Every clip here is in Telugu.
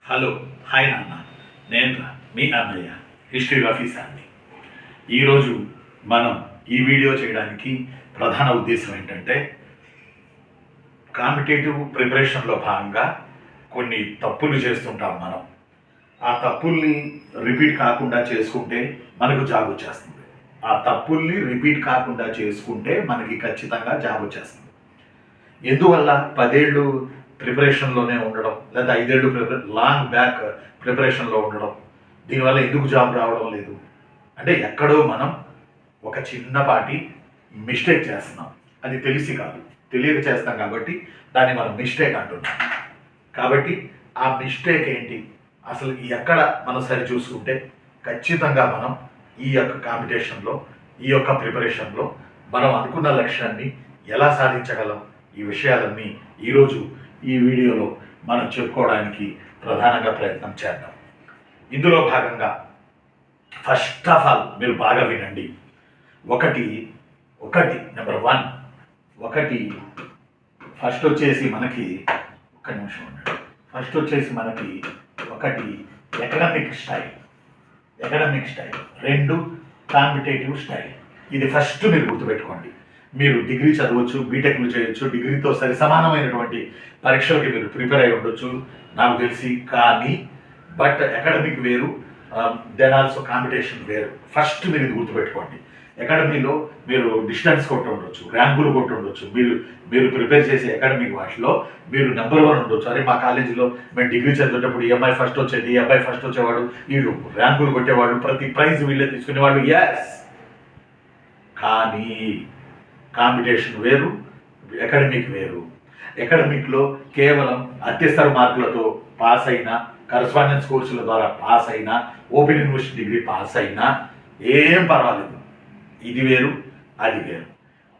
హలో హాయ్ నాన్న, నేను మీ అన్నయ్య హిస్టరీ ఆఫీసర్ని. ఈరోజు మనం ఈ వీడియో చేయడానికి ప్రధాన ఉద్దేశం ఏంటంటే, కాంపిటేటివ్ ప్రిపరేషన్లో భాగంగా కొన్ని తప్పులు చేస్తుంటాం మనం. ఆ తప్పుల్ని రిపీట్ కాకుండా చేసుకుంటే మనకు జాబ్ వచ్చేస్తుంది. ఆ తప్పుల్ని రిపీట్ కాకుండా చేసుకుంటే మనకి ఖచ్చితంగా జాబ్ వచ్చేస్తుంది. ఎందువల్ల 10 ఏళ్ళు ప్రిపరేషన్లోనే ఉండడం, లేదా 5 ఏళ్ళు లాంగ్ బ్యాక్ ప్రిపరేషన్లో ఉండడం, దీనివల్ల ఎందుకు జాబ్ రావడం లేదు అంటే, ఎక్కడో మనం ఒక చిన్నపాటి మిస్టేక్ చేస్తున్నాం. అది తెలిసి కాదు, తెలియక చేస్తాం కాబట్టి దాన్ని మనం మిస్టేక్ అంటున్నాం. కాబట్టి ఆ మిస్టేక్ ఏంటి, అసలు ఎక్కడ మనం సరి చూసుకుంటే ఖచ్చితంగా మనం ఈ యొక్క కాంపిటీషన్లో, ఈ యొక్క ప్రిపరేషన్లో మనం అనుకున్న లక్ష్యాన్ని ఎలా సాధించగలం, ఈ విషయాలన్నీ ఈరోజు ఈ వీడియోలో మనం చెప్పుకోవడానికి ప్రధానంగా ప్రయత్నం చేద్దాం. ఇందులో భాగంగా ఫస్ట్ ఆఫ్ ఆల్ మీరు బాగా వినండి. ఒకటి నెంబర్ 1 ఫస్ట్ వచ్చేసి మనకి ఒక్క నిమిషం ఉండండి. ఫస్ట్ వచ్చేసి మనకి ఒకటి ఎకడమిక్ స్టైల్, 2 కాంపిటేటివ్ స్టైల్. ఇది ఫస్ట్ మీరు గుర్తుపెట్టుకోండి. మీరు డిగ్రీ చదవచ్చు, బీటెక్లు చేయొచ్చు, డిగ్రీతో సమానమైనటువంటి పరీక్షలకి మీరు ప్రిపేర్ అయి ఉండొచ్చు నాకు తెలిసి. కానీ బట్ అకాడమిక్ వేరు, దెన్ ఆల్సో కాంపిటీషన్ వేరు. ఫస్ట్ మీరు ఇది గుర్తుపెట్టుకోండి. అకాడమీలో మీరు డిస్టెన్స్ కొట్టి ఉండొచ్చు, ర్యాంకులు కొట్టి ఉండొచ్చు, మీరు ప్రిపేర్ చేసే అకాడమిక్ వాటిలో మీరు నెంబర్ 1 ఉండొచ్చు. అరే మా కాలేజీలో మేము డిగ్రీ చదివేటప్పుడు EMI ఫస్ట్ వచ్చేది, EMI ఫస్ట్ వచ్చేవాడు, వీళ్ళు ర్యాంకులు కొట్టేవాడు, ప్రతి ప్రైజ్ వీళ్ళే తీసుకునేవాడు. ఎస్, కానీ కాంపిటీషన్ వేరు, అకాడమిక్ వేరు. అకాడమిక్లో కేవలం అత్యవసర మార్కులతో పాస్ అయినా, కరస్పాండెన్స్ కోర్సుల ద్వారా పాస్ అయినా, ఓపెన్ యూనివర్సిటీ డిగ్రీ పాస్ అయినా ఏం పర్వాలేదు. ఇది వేరు, అది వేరు.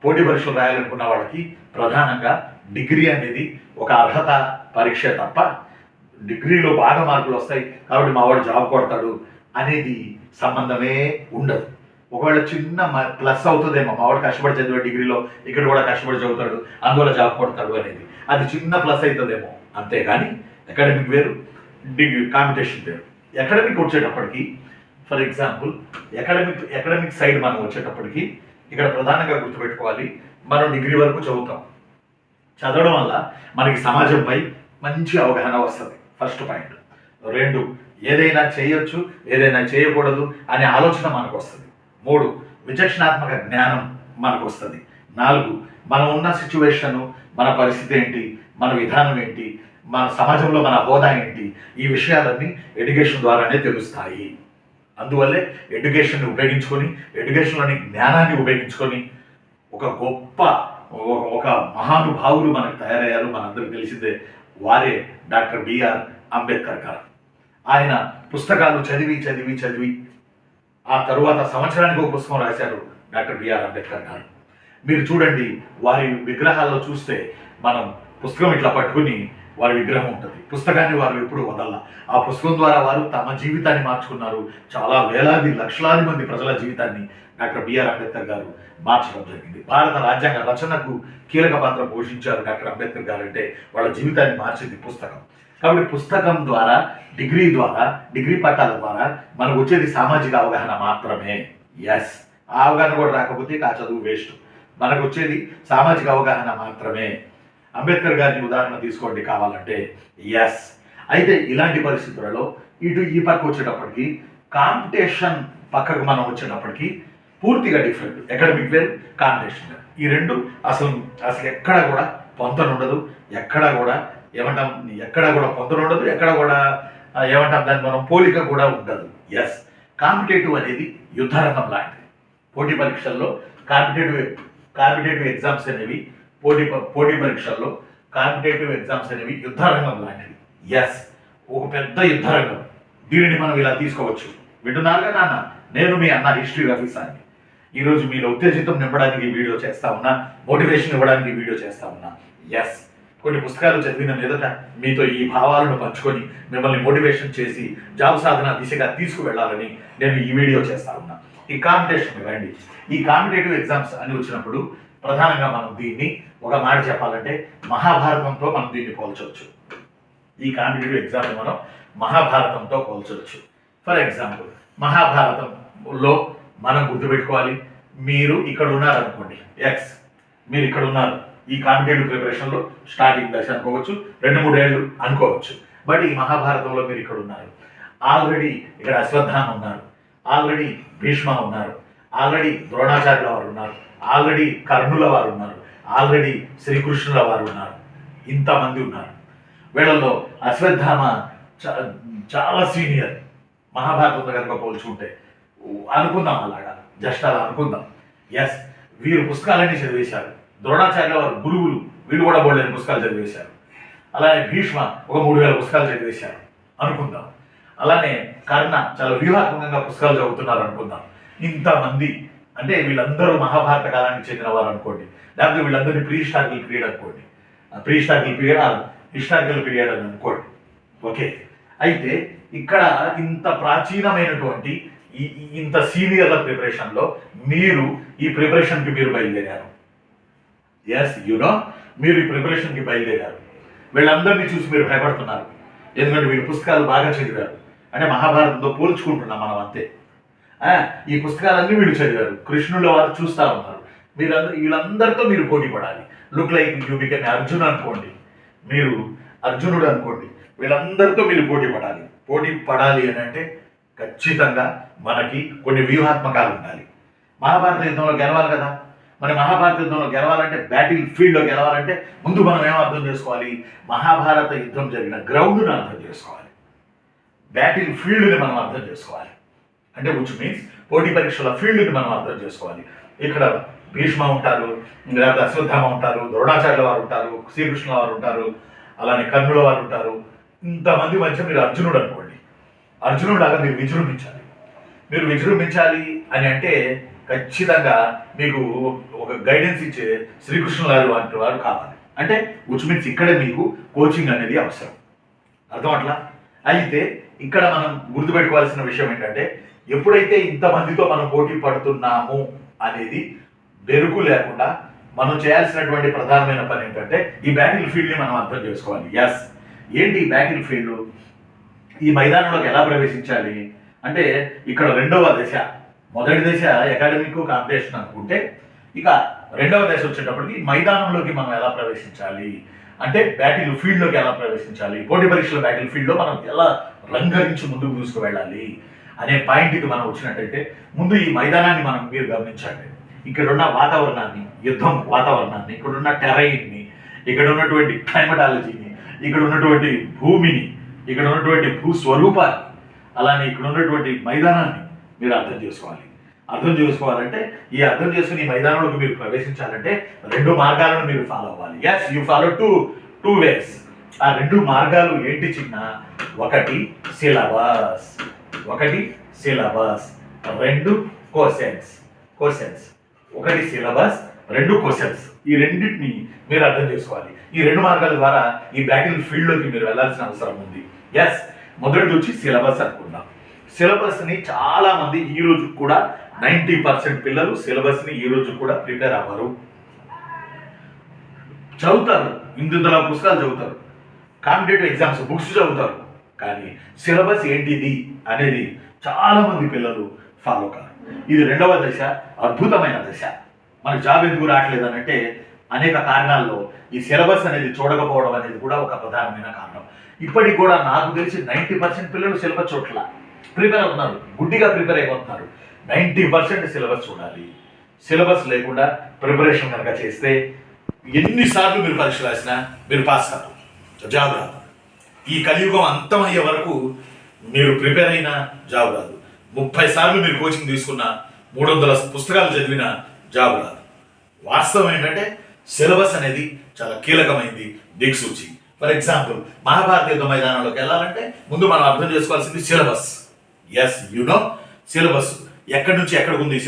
పోటీ పరీక్షలు రాయాలనుకున్న వాళ్ళకి ప్రధానంగా డిగ్రీ అనేది ఒక అర్హత పరీక్ష తప్ప, డిగ్రీలో బాగా మార్కులు వస్తాయి కాబట్టి మా వాడు జాబ్ కొడతాడు అనేది సంబంధమే ఉండదు. ఒకవేళ చిన్న ప్లస్ అవుతుందేమో, మా వాడు కష్టపడి చదివే డిగ్రీలో ఇక్కడ కూడా కష్టపడి చదువుతాడు అందువల్ల జాబ్ కొడతాడు అనేది, అది చిన్న ప్లస్ అవుతుందేమో. అంతేగాని అకాడమిక్ వేరు, కాంపిటీషన్ వేరు. అకాడమిక్ వచ్చేటప్పటికి ఫర్ ఎగ్జాంపుల్ అకాడమిక్ సైడ్ మనం వచ్చేటప్పటికి ఇక్కడ ప్రధానంగా గుర్తుపెట్టుకోవాలి, మనం డిగ్రీ వరకు చదువుతాం. చదవడం వల్ల మనకి సమాజంపై మంచి అవగాహన వస్తుంది, ఫస్ట్ పాయింట్. 2, ఏదైనా చేయొచ్చు, ఏదైనా చేయకూడదు అనే ఆలోచన మనకు వస్తుంది. 3, విచక్షణాత్మక జ్ఞానం మనకు వస్తుంది. 4, మనం ఉన్న సిచ్యువేషను, మన పరిస్థితి ఏంటి, మన విధానం ఏంటి, మన సమాజంలో మన హోదా ఏంటి, ఈ విషయాలన్నీ ఎడ్యుకేషన్ ద్వారానే తెలుస్తాయి. అందువల్లే ఎడ్యుకేషన్ని ఉపయోగించుకొని, ఎడ్యుకేషన్లోని జ్ఞానాన్ని ఉపయోగించుకొని ఒక మహానుభావులు మనకు తయారయ్యారు. మనందరికీ తెలిసిందే, వారే డాక్టర్ బిఆర్ అంబేద్కర్ గారు. ఆయన పుస్తకాలు చదివి ఆ తరువాత సంవత్సరానికి ఒక పుస్తకం రాశారు డాక్టర్ బిఆర్ అంబేద్కర్ గారు. మీరు చూడండి, వారి విగ్రహాల్లో చూస్తే మనం పుస్తకం ఇట్లా పట్టుకుని వారి విగ్రహం ఉంటుంది. పుస్తకాన్ని వారు ఎప్పుడు వదల. ఆ పుస్తకం ద్వారా వారు తమ జీవితాన్ని మార్చుకున్నారు. చాలా వేలాది లక్షలాది మంది ప్రజల జీవితాన్ని డాక్టర్ బిఆర్ అంబేద్కర్ గారు మార్చడం జరిగింది. భారత రాజ్యాంగ రచనకు కీలక పాత్ర పోషించారు డాక్టర్ అంబేద్కర్ గారు. అంటే వాళ్ళ జీవితాన్ని మార్చింది పుస్తకం. కాబట్టి పుస్తకం ద్వారా, డిగ్రీ పట్టాల ద్వారా మనకు వచ్చేది సామాజిక అవగాహన మాత్రమే. ఎస్, ఆ అవగాహన కూడా రాకపోతే ఆ చదువు వేస్ట్. మనకు వచ్చేది సామాజిక అవగాహన మాత్రమే. అంబేద్కర్ గారిని ఉదాహరణ తీసుకోండి కావాలంటే. ఎస్, అయితే ఇలాంటి పరిస్థితులలో ఈ పక్క వచ్చేటప్పటికి, కాంపిటీషన్ పక్కకు మనం వచ్చేటప్పటికి పూర్తిగా డిఫరెంట్. అకాడమిక్ వేరు, కాంపిటీషన్ వేరు. ఈ 2 అసలు ఎక్కడ కూడా పొంతన ఉండదు. ఎక్కడ కూడా పొంతన ఉండదు. ఎక్కడ కూడా ఏమంటాం, దాన్ని మనం పోలిక కూడా ఉండదు. ఎస్, కాంపిటేటివ్ అనేది యుద్ధరంగం లాంటిది. పోటీ పరీక్షల్లో కాంపిటేటివ్ ఎగ్జామ్స్ అనేవి, పోటీ పరీక్షల్లో కాంపిటేటివ్ ఎగ్జామ్స్ అనేవి యుద్ధరంగం లాంటివి. ఎస్, ఒక పెద్ద యుద్ధరంగం. దీనిని మనం ఇలా తీసుకోవచ్చు. వింటున్నారుగా నాన్న, నేను మీ అన్న హిస్టరీ ఆఫీసర్ని. ఈరోజు మీలో ఉత్తేజితం నింపడానికి వీడియో చేస్తా ఉన్నా, మోటివేషన్ ఇవ్వడానికి వీడియో చేస్తా ఉన్నా. ఎస్, కొన్ని పుస్తకాలు చదివిన మీదట మీతో ఈ భావాలను పంచుకొని మిమ్మల్ని మోటివేషన్ చేసి జాబ్ సాధన దిశగా తీసుకువెళ్ళాలని నేను ఈ వీడియో చేస్తా ఉన్నా. ఈ కాంపిటీషన్ రండి. ఈ కాంపిటేటివ్ ఎగ్జామ్స్ అని వచ్చినప్పుడు ప్రధానంగా మనం దీన్ని ఒక మాట చెప్పాలంటే మహాభారతంతో మనం దీన్ని పోల్చవచ్చు. ఈ కాంపిటేటివ్ ఎగ్జామ్ని మనం మహాభారతంతో పోల్చవచ్చు. ఫర్ ఎగ్జాంపుల్, మహాభారతంలో మనం గుర్తుపెట్టుకోవాలి, మీరు ఇక్కడ ఉన్నారనుకోండి, ఎక్స్, మీరు ఇక్కడ ఉన్నారు, ఈ కాంపిటేటివ్ ప్రిపరేషన్లో స్టార్టింగ్ దశ అనుకోవచ్చు, 2-3 ఏళ్ళు అనుకోవచ్చు. బట్ ఈ మహాభారతంలో మీరు ఇక్కడ ఉన్నారు, ఆల్రెడీ ఇక్కడ అశ్వత్థామ ఉన్నారు, ఆల్రెడీ భీష్మ ఉన్నారు, ఆల్రెడీ ద్రోణాచార్యుల వారు ఉన్నారు, ఆల్రెడీ కర్ణుల వారు ఉన్నారు, ఆల్రెడీ శ్రీకృష్ణుల వారు ఉన్నారు. ఇంతమంది ఉన్నారు. వీళ్ళలో అశ్వత్థామ చాలా సీనియర్ మహాభారతంతో కనుక పోల్చుకుంటే అనుకుందాం, అలాగా జస్ట్ అలా అనుకుందాం. ఎస్, వీరు పుస్తకాలన్నీ చదివేశారు. ద్రోణాచార్యుల వారు గురువులు, వీళ్ళు కూడా బోల్డెన్ పుస్తకాలు చదివేశారు. అలానే భీష్మ ఒక 3000 పుస్తకాలు చదివేశారు అనుకుందాం. అలానే కర్ణ చాలా వ్యూహాత్మకంగా పుస్తకాలు చదువుతున్నారు అనుకుందాం. ఇంతమంది అంటే వీళ్ళందరూ మహాభారత కాలానికి చెందిన వారు అనుకోండి, లేకపోతే వీళ్ళందరినీ ప్రీ హిస్టారికల్ పీరియడ్ అనుకోండి, pre historical period historical period అని అనుకోండి. ఓకే, అయితే ఇక్కడ ఇంత ప్రాచీనమైనటువంటి ఇంత సీనియర్ల ప్రిపరేషన్లో మీరు ఈ ప్రిపరేషన్కి మీరు బయలుదేరారు. ఎస్, యూనో, మీరు ఈ ప్రిపరేషన్కి బయలుదేరారు. వీళ్ళందరినీ చూసి మీరు భయపడుతున్నారు, ఎందుకంటే వీళ్ళు పుస్తకాలు బాగా చదివారు. అంటే మహాభారతంతో పోల్చుకుంటున్నాం మనం, అంతే. ఈ పుస్తకాలన్నీ వీళ్ళు చదివారు, కృష్ణుల వారు చూస్తూ ఉన్నారు. వీళ్ళందరితో మీరు పోటీ పడాలి. Look like you become Arjun అనుకోండి, మీరు అర్జునుడు అనుకోండి, వీళ్ళందరితో మీరు పోటీ పడాలి అని అంటే ఖచ్చితంగా మనకి కొన్ని వ్యూహాత్మకాలు ఉండాలి. మహాభారత యుద్ధంలో గెలవాలి కదా. మరి మహాభారత యుద్ధంలో గెలవాలంటే, బ్యాటిల్ ఫీల్డ్లో గెలవాలంటే ముందు మనం ఏం అర్థం చేసుకోవాలి? మహాభారత యుద్ధం జరిగిన గ్రౌండ్ని అర్థం చేసుకోవాలి, బ్యాటిల్ ఫీల్డ్ని మనం అర్థం చేసుకోవాలి. అంటే విచ్ మీన్స్ పోటీ పరీక్షల ఫీల్డ్ని మనం అర్థం చేసుకోవాలి. ఇక్కడ భీష్మ ఉంటారు, లేకపోతే అశ్వత్థామ ఉంటారు, ద్రోణాచార్యుల వారు ఉంటారు, శ్రీకృష్ణుల వారు ఉంటారు, అలానే కర్ణుల వారు ఉంటారు. ఇంతమంది మధ్య మీరు అర్జునుడు అనుకోండి, అర్జునుడు లాగా మీరు విజృంభించాలి అని అంటే ఖచ్చితంగా మీకు ఒక గైడెన్స్ ఇచ్చే శ్రీకృష్ణుల వారు వారు కావాలి. అంటే విచ్ మీన్స్ ఇక్కడే మీకు కోచింగ్ అనేది అవసరం. అర్థం అట్లా. అయితే ఇక్కడ మనం గుర్తుపెట్టుకోవాల్సిన విషయం ఏంటంటే, ఎప్పుడైతే ఇంతమందితో మనం పోటీ పడుతున్నాము అనేది బెరుకు లేకుండా మనం చేయాల్సినటువంటి ప్రధానమైన పని ఏంటంటే, ఈ బ్యాటిల్ ఫీల్డ్ని మనం అర్థం చేసుకోవాలి. ఎస్, ఏంటి ఈ బ్యాటిల్ ఫీల్డ్? ఈ మైదానంలోకి ఎలా ప్రవేశించాలి అంటే, ఇక్కడ 2వ దశ, మొదటి దశ అకాడమిక్ కాంపిటీషన్ అనుకుంటే, ఇక 2వ దశ వచ్చేటప్పటికి మైదానంలోకి మనం ఎలా ప్రవేశించాలి అంటే, బ్యాటిల్ ఫీల్డ్లోకి ఎలా ప్రవేశించాలి, పోటీ పరీక్షల బ్యాటిల్ ఫీల్డ్లో మనం ఎలా రంగరించి ముందుకు తీసుకువెళ్ళాలి అనే పాయింట్కి మనం వచ్చినట్టయితే, ముందు ఈ మైదానాన్ని మీరు గమనించండి. ఇక్కడున్న వాతావరణాన్ని, యుద్ధం వాతావరణాన్ని, ఇక్కడున్న టెరైన్ని, ఇక్కడ ఉన్నటువంటి క్లైమటాలజీని, ఇక్కడ ఉన్నటువంటి భూమిని, ఇక్కడ ఉన్నటువంటి భూస్వరూపాన్ని, అలానే ఇక్కడ ఉన్నటువంటి మైదానాన్ని మీరు అర్థం చేసుకోవాలి. అర్థం చేసుకోవాలంటే, ఈ అర్థం చేసుకుని ఈ మైదానంలోకి మీరు ప్రవేశించాలంటే 2 మార్గాలను మీరు ఫాలో అవ్వాలి. Yes, you follow two ways. ఆ 2 మార్గాలు ఏంటి చిన్న? ఒకటి సిలబస్, 2 క్వశ్చన్స్. 1 syllabus, 2 questions. ఈ రెండింటిని మీరు అర్థం చేసుకోవాలి. ఈ 2 మార్గాల ద్వారా ఈ బ్యాటిల్ ఫీల్డ్లోకి మీరు వెళ్ళాల్సిన అవసరం ఉంది. ఎస్, మొదటిది వచ్చి సిలబస్ అనుకుందాం. సిలబస్ని చాలా మంది ఈ రోజు కూడా 90% పిల్లలు సిలబస్ని ఈ రోజు కూడా ప్రిపేర్ అవ్వరు. చదువుతారు, ఇందులో పుస్తకాలు చదువుతారు, కాంపిటేటివ్ ఎగ్జామ్స్ బుక్స్ చదువుతారు, కానీ సిలబస్ ఏంటిది అనేది చాలా మంది పిల్లలు ఫాలో కారు. ఇది 2వ దశ, అద్భుతమైన దశ. మనకు జాబ్ ఎందుకు రావట్లేదు అంటే, అనేక కారణాల్లో ఈ సిలబస్ అనేది చూడకపోవడం అనేది కూడా ఒక ప్రధానమైన కారణం. ఇప్పటికి కూడా నాకు తెలిసి 90% పిల్లలు సిలబస్ చోట్ల ప్రిపేర్ అవుతున్నారు, గుడ్డిగా ప్రిపేర్ అయిపోతున్నారు. 90% సిలబస్ చూడాలి. సిలబస్ లేకుండా ప్రిపరేషన్ కనుక చేస్తే ఎన్నిసార్లు మీరు పరీక్ష రాసినా మీరు పాస్ కాదు, జాబ్ రాదు. ఈ కలియుగం అంతమయ్యే వరకు మీరు ప్రిపేర్ అయినా జాబ్ రాదు. 30 సార్లు మీరు కోచింగ్ తీసుకున్నా, 300 పుస్తకాలు చదివినా జాబ్ రాదు. వాస్తవం ఏంటంటే, సిలబస్ అనేది చాలా కీలకమైంది, దిక్సూచి. ఫర్ ఎగ్జాంపుల్, మహాభారత యుద్ధ మైదానంలోకి వెళ్ళాలంటే ముందు మనం అర్థం చేసుకోవాల్సింది సిలబస్. ఎస్, యూనో, సిలబస్ ఎక్కడి నుంచి ఎక్కడికి ఉంది ఈ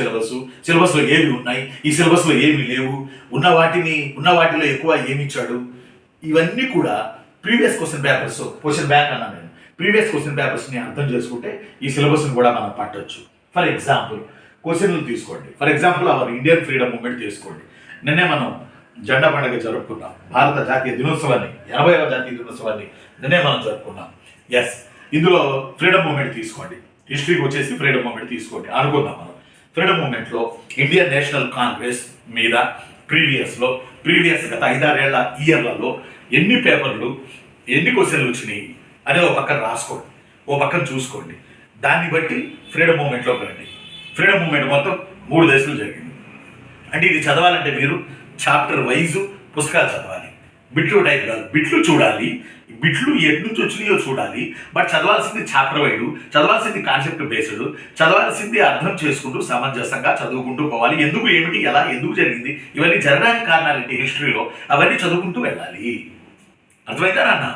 సిలబస్లో ఏవి ఉన్నాయి, ఈ సిలబస్లో ఏమి లేవు, ఉన్న వాటిలో ఎక్కువ ఏమి ఇచ్చాడు, ఇవన్నీ కూడా ప్రీవియస్ క్వశ్చన్ బ్యాంక్ అన్నా నేను, ప్రీవియస్ క్వశ్చన్ పేపర్స్ని అర్థం చేసుకుంటే ఈ సిలబస్ని కూడా మనం పట్టవచ్చు. ఫర్ ఎగ్జాంపుల్, క్వశ్చన్లు తీసుకోండి. For example, our Indian freedom movement తీసుకోండి. నిన్నే మనం జెండా పండుగ జరుపుకున్నాం, భారత జాతీయ దినోత్సవాన్ని, 80వ జాతీయ దినోత్సవాన్ని నిన్నే మనం జరుపుకున్నాం. ఎస్, ఇందులో ఫ్రీడమ్ మూమెంట్ తీసుకోండి, హిస్టరీకి వచ్చేసి ఫ్రీడమ్ మూమెంట్ తీసుకోండి అనుకుందాం మనం. ఫ్రీడమ్ మూమెంట్లో ఇండియన్ నేషనల్ కాంగ్రెస్ మీద ప్రీవియస్ గత 5-6 ఇయర్లలో ఎన్ని పేపర్లు ఎన్ని క్వశ్చన్లు వచ్చినాయి అనేది ఒక పక్కన రాసుకోండి, ఓ పక్కన చూసుకోండి. దాన్ని బట్టి ఫ్రీడమ్ మూమెంట్లోకి రండి. ఫ్రీడమ్ మూమెంట్ మొత్తం 3 దశలు జరిగింది. అంటే ఇది చదవాలంటే మీరు చాప్టర్ వైజు పుస్తకాలు చదవాలి, బిట్లు టైప్ కాదు. బిట్లు చూడాలి, బిట్లు ఎటు నుంచి వచ్చినాయో చూడాలి. బట్ చదవాల్సింది చాప్టర్ వైడ్, చదవాల్సింది కాన్సెప్ట్ బేస్డ్, చదవాల్సింది అర్థం చేసుకుంటూ సమంజసంగా చదువుకుంటూ పోవాలి. ఎందుకు, ఏమిటి, ఎలా, ఎందుకు జరిగింది, ఇవన్నీ జరగడానికి కారణాలేంటి హిస్టరీలో, అవన్నీ చదువుకుంటూ వెళ్ళాలి. అర్థమైందా అన్న?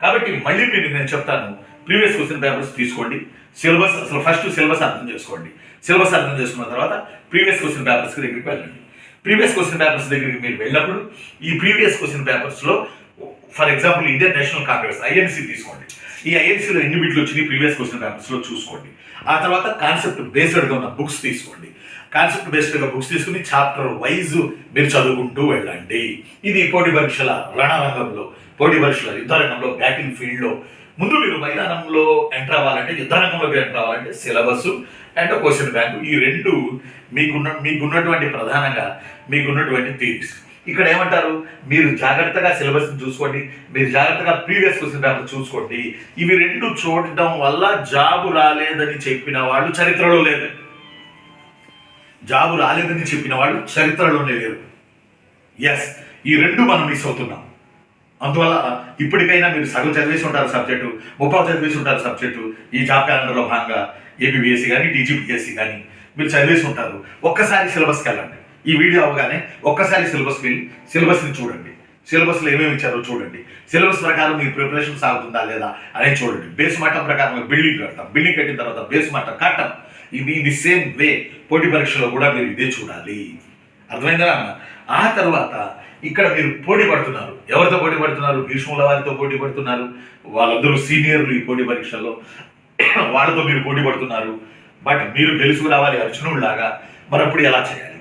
కాబట్టి మళ్ళీ నేను చెప్తాను, ప్రీవియస్ క్వశ్చన్ పేపర్స్ తీసుకోండి. సిలబస్, అసలు ఫస్ట్ సిలబస్ అర్థం చేసుకోండి. సిలబస్ అర్థం చేసుకున్న తర్వాత ప్రీవియస్ క్వశ్చన్ పేపర్స్ దగ్గరికి వెళ్ళండి. ప్రీవియస్ క్వశ్చన్ పేపర్స్ దగ్గరికి మీరు వెళ్ళినప్పుడు ఈ ప్రీవియస్ క్వశ్చన్ పేపర్స్లో for example Indian National Congress INC తీసుకోండి. ఈ ఐఎన్సీలో ఎన్ని బిట్లు వచ్చినాయి ప్రీవియస్ క్వశ్చన్ పేపర్స్లో చూసుకోండి. ఆ తర్వాత కాన్సెప్ట్ బేస్డ్గా ఉన్న బుక్స్ తీసుకోండి. కాన్సెప్ట్ బేస్డ్గా బుక్స్ తీసుకుని చాప్టర్ వైజ్ మీరు చదువుకుంటూ వెళ్ళండి. ఇది పోటీ పరీక్షల రణరంగంలో, పోటీ పరీక్షల యుద్ధరంగంలో, బ్యాటిల్ ఫీల్డ్లో ముందు మీరు మైదానంలో ఎంటర్ అవ్వాలంటే, యుద్ధరంగంలోకి ఎంటర్ అవ్వాలంటే సిలబస్ అండ్ క్వశ్చన్ బ్యాంక్, ఈ రెండు మీకున్నటువంటి ప్రధానంగా మీకున్నటువంటి థీరీస్. ఇక్కడ ఏమంటారు, మీరు జాగ్రత్తగా సిలబస్ని చూసుకోండి, మీరు జాగ్రత్తగా ప్రీవియస్ క్వశ్చన్ పేపర్ చూసుకోండి. ఇవి రెండు చూడటం వల్ల జాబు రాలేదని చెప్పిన వాళ్ళు చరిత్రలో లేరు. జాబు రాలేదని చెప్పిన వాళ్ళు చరిత్రలోనే లేరు. ఎస్, ఈ రెండు మనం మిస్ అవుతున్నాం. అందువల్ల ఇప్పటికైనా మీరు సగం చదివేసి ఉంటారు సబ్జెక్టు, 30 చదివేసి ఉంటారు సబ్జెక్టు. ఈ జాబ్ క్యాలెండర్లో భాగంగా ఏపీబీఎస్సీ కానీ టీజీపీఎస్సీ కానీ మీరు చదివేసి ఉంటారు. ఒక్కసారి సిలబస్కి వెళ్ళండి. ఈ వీడియో అవగానే ఒక్కసారి సిలబస్కి వెళ్ళి సిలబస్ని చూడండి. సిలబస్లో ఏమేమి ఇచ్చారో చూడండి. సిలబస్ ప్రకారం మీ ప్రిపరేషన్ సాగుతుందా లేదా అనేది చూడండి. బేస్ మట్టం ప్రకారం బిల్డింగ్ కడతాం, బిల్డింగ్ కట్టిన తర్వాత బేస్ మట్టం కట్టం. ఇది సేమ్ వే పోటీ పరీక్షలో కూడా మీరు ఇదే చూడాలి. అర్థమైందా అన్న? ఆ తర్వాత ఇక్కడ మీరు పోటీ పడుతున్నారు. ఎవరితో పోటీ పడుతున్నారు? భీష్ముల వారితో పోటీ పడుతున్నారు. వాళ్ళందరూ సీనియర్లు ఈ పోటీ పరీక్షల్లో, వాళ్ళతో మీరు పోటీ పడుతున్నారు. బట్ మీరు గెలుచుకు రావాలి అర్జునుడిలాగా. మరి అప్పుడు ఎలా చేయాలి?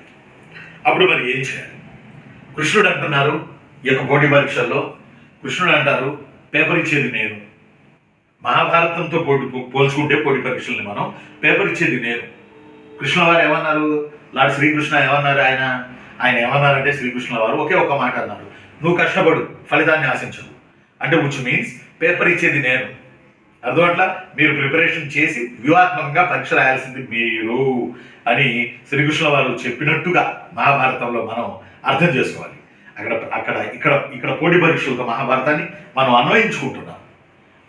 అప్పుడు మరి ఏం చేయాలి? కృష్ణుడు అంటున్నారు ఈ యొక్క పోటీ పరీక్షల్లో, కృష్ణుడు అంటారు పేపర్ ఇచ్చేది నేను. మహాభారతంతో పోల్చుకుంటే పోటీ పరీక్షల్ని మనం పేపర్ ఇచ్చేది నేను. కృష్ణుల వారు ఏమన్నారు? లార్డ్ శ్రీకృష్ణ ఏమన్నారు? ఆయన ఏమన్నారంటే శ్రీకృష్ణుల వారు ఒకే ఒక్క మాట అన్నారు, నువ్వు కష్టపడు, ఫలితాన్ని ఆశించదు. అంటే విచ్ మీన్స్ పేపర్ ఇచ్చేది నేను. అర్థం అట్లా మీరు ప్రిపరేషన్ చేసి వ్యూహాత్మకంగా పరీక్ష రాయాల్సింది మీరు అని శ్రీకృష్ణుల వారు చెప్పినట్టుగా మహాభారతంలో మనం అర్థం చేసుకోవాలి. ఇక్కడ పోటీ పరీక్షలకు మహాభారతాన్ని మనం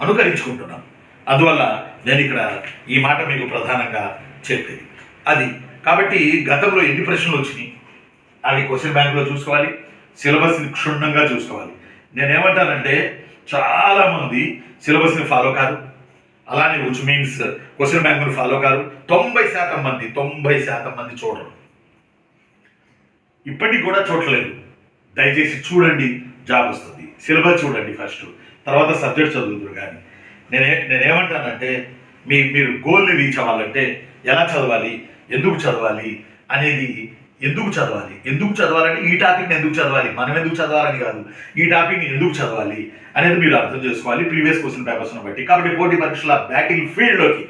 అనుకరించుకుంటున్నాం. అందువల్ల నేను ఇక్కడ ఈ మాట మీకు ప్రధానంగా చెప్పేది అది. కాబట్టి గతంలో ఎన్ని ప్రశ్నలు వచ్చినాయి అవి క్వశ్చన్ బ్యాంకులో చూసుకోవాలి, సిలబస్ని క్షుణ్ణంగా చూసుకోవాలి. నేనేమంటానంటే చాలామంది సిలబస్ని ఫాలో కాదు, అలానే విచ్ మీన్స్ క్వశ్చన్ బ్యాంకుని ఫాలో కాదు. 90% మంది చూడరు, ఇప్పటికి కూడా చూడలేదు. దయచేసి చూడండి, జాబ్ వస్తుంది. సిలబస్ చూడండి ఫస్ట్, తర్వాత సబ్జెక్ట్ చదువుతురు. కానీ నేనేమంటానంటే మీరు గోల్ని రీచ్ అవ్వాలంటే ఎలా చదవాలి, ఎందుకు చదవాలి అనేది, ఎందుకు చదవాలంటే ఈ టాపిక్ని ఎందుకు చదవాలి, మనం ఎందుకు చదవాలని కాదు, ఈ టాపిక్ని ఎందుకు చదవాలి అనేది మీరు అర్థం చేసుకోవాలి ప్రీవియస్ క్వశ్చన్ పేపర్స్ని బట్టి. కాబట్టి పోటీ పరీక్షల బ్యాటిల్ ఫీల్డ్లోకి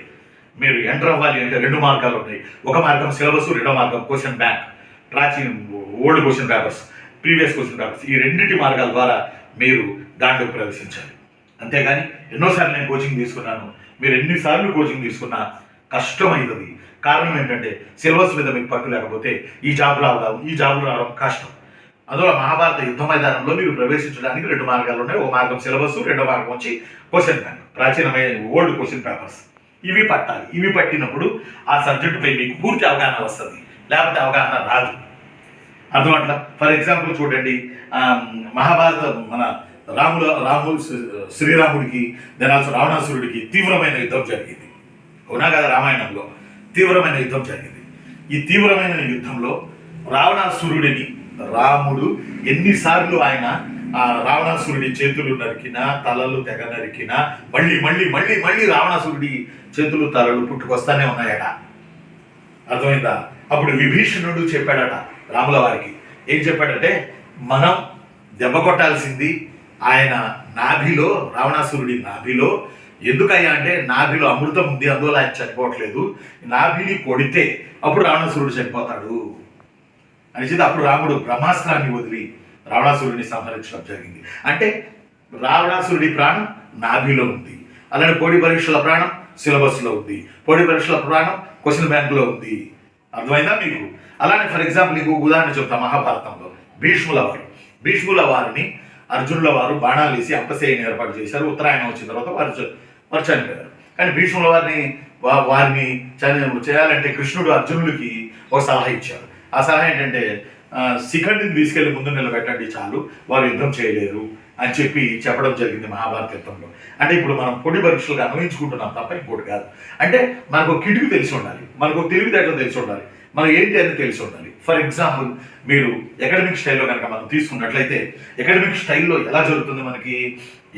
మీరు ఎంటర్ అవ్వాలి అంటే 2 మార్గాలు ఉంటాయి. ఒక మార్గం సిలబస్, 2వ మార్గం question bank, old question papers, previous question papers. ఈ రెండింటి మార్గాల ద్వారా మీరు దాంట్లో ప్రవేశించాలి. అంతేగాని ఎన్నోసార్లు నేను కోచింగ్ తీసుకున్నాను, మీరు ఎన్నిసార్లు కోచింగ్ తీసుకున్నా కష్టమవుతుంది. కారణం ఏంటంటే సిలబస్ మీద మీకు పట్టు లేకపోతే ఈ జాబ్ రావడం కష్టం. అందువల్ల మహాభారత యుద్ధ మైదానంలో మీరు ప్రవేశించడానికి 2 మార్గాలు ఉన్నాయి. ఒక మార్గం సిలబస్, 2వ మార్గం వచ్చి క్వశ్చన్ బ్యాంక్, ప్రాచీనమైన ఓల్డ్ క్వశ్చన్ పేపర్స్. ఇవి పట్టాలి. ఇవి పట్టినప్పుడు ఆ సబ్జెక్టుపై మీకు పూర్తి అవగాహన వస్తుంది, లేకపోతే అవగాహన రాదు. అర్థం అట్లా. ఫర్ ఎగ్జాంపుల్ చూడండి, మహాభారతం మన శ్రీరాముడికి దెనాల్సి రావణాసురుడికి తీవ్రమైన యుద్ధం జరిగింది, అవునా కదా? రామాయణంలో తీవ్రమైన యుద్ధం జరిగింది. ఈ తీవ్రమైన యుద్ధంలో రావణాసురుడిని రాముడు ఎన్నిసార్లు ఆయన ఆ రావణాసురుడి చేతులు నరికినా, తలలు తెగ నరికినా మళ్ళీ మళ్ళీ మళ్ళీ మళ్ళీ రావణాసురుడి చేతులు తలలు పుట్టుకొస్తానే ఉన్నాయట. అర్థమైందా? అప్పుడు విభీషణుడు చెప్పాడట రాముల వారికి. ఏం చెప్పాడంటే, మనం దెబ్బ కొట్టాల్సింది ఆయన నాభిలో, రావణాసురుడి నాభిలో ఎందుకయ్యా అంటే నాభిలో అమృతం ఉంది, అందువల్ల ఆయన చనిపోవట్లేదు. నాభిని కొడితే అప్పుడు రావణాసురుడు చనిపోతాడు అని చెప్పి అప్పుడు రాముడు బ్రహ్మాస్త్రాన్ని వదిలి రావణాసురుడిని సంహరించడం జరిగింది. అంటే రావణాసురుడి ప్రాణం నాభిలో ఉంది. అలానే పోటీ పరీక్షల ప్రాణం సిలబస్లో ఉంది. పోటీ పరీక్షల ప్రాణం క్వశ్చన్ బ్యాంకులో ఉంది. అర్థమైందా మీకు? అలానే ఫర్ ఎగ్జాంపుల్ నీకు ఉదాహరణ చెప్తా. మహాభారతంలో భీష్ముల వారిని అర్జునుల వారు బాణాలు వేసి అంపశయ్యని ఏర్పాటు చేశారు. ఉత్తరాయణం వచ్చిన తర్వాత వారు చనిపోయారు. కానీ భీష్ముల వారిని చేయాలంటే కృష్ణుడు అర్జునుడికి ఒక సలహా ఇచ్చారు. ఆ సలహా ఏంటంటే శిఖండిని తీసుకెళ్లి ముందు నిలబెట్టండి, చాలు, వారు యుద్ధం చేయలేరు అని చెప్పడం జరిగింది మహాభారత యుద్ధంలో. అంటే ఇప్పుడు మనం పొడి పరీక్షలుగా అన్వయించుకుంటున్నాం తప్ప ఇంకోటి కాదు. అంటే మనకు కిటుకు తెలిసి ఉండాలి, మనకు తెలివితేటలు తెలిసి ఉండాలి, మనం ఏంటి అని తెలిసి ఉండాలి. ఫర్ ఎగ్జాంపుల్ మీరు అకాడమిక్ స్టైల్లో కనుక మనం తీసుకున్నట్లయితే అకాడమిక్ స్టైల్లో ఎలా జరుగుతుంది? మనకి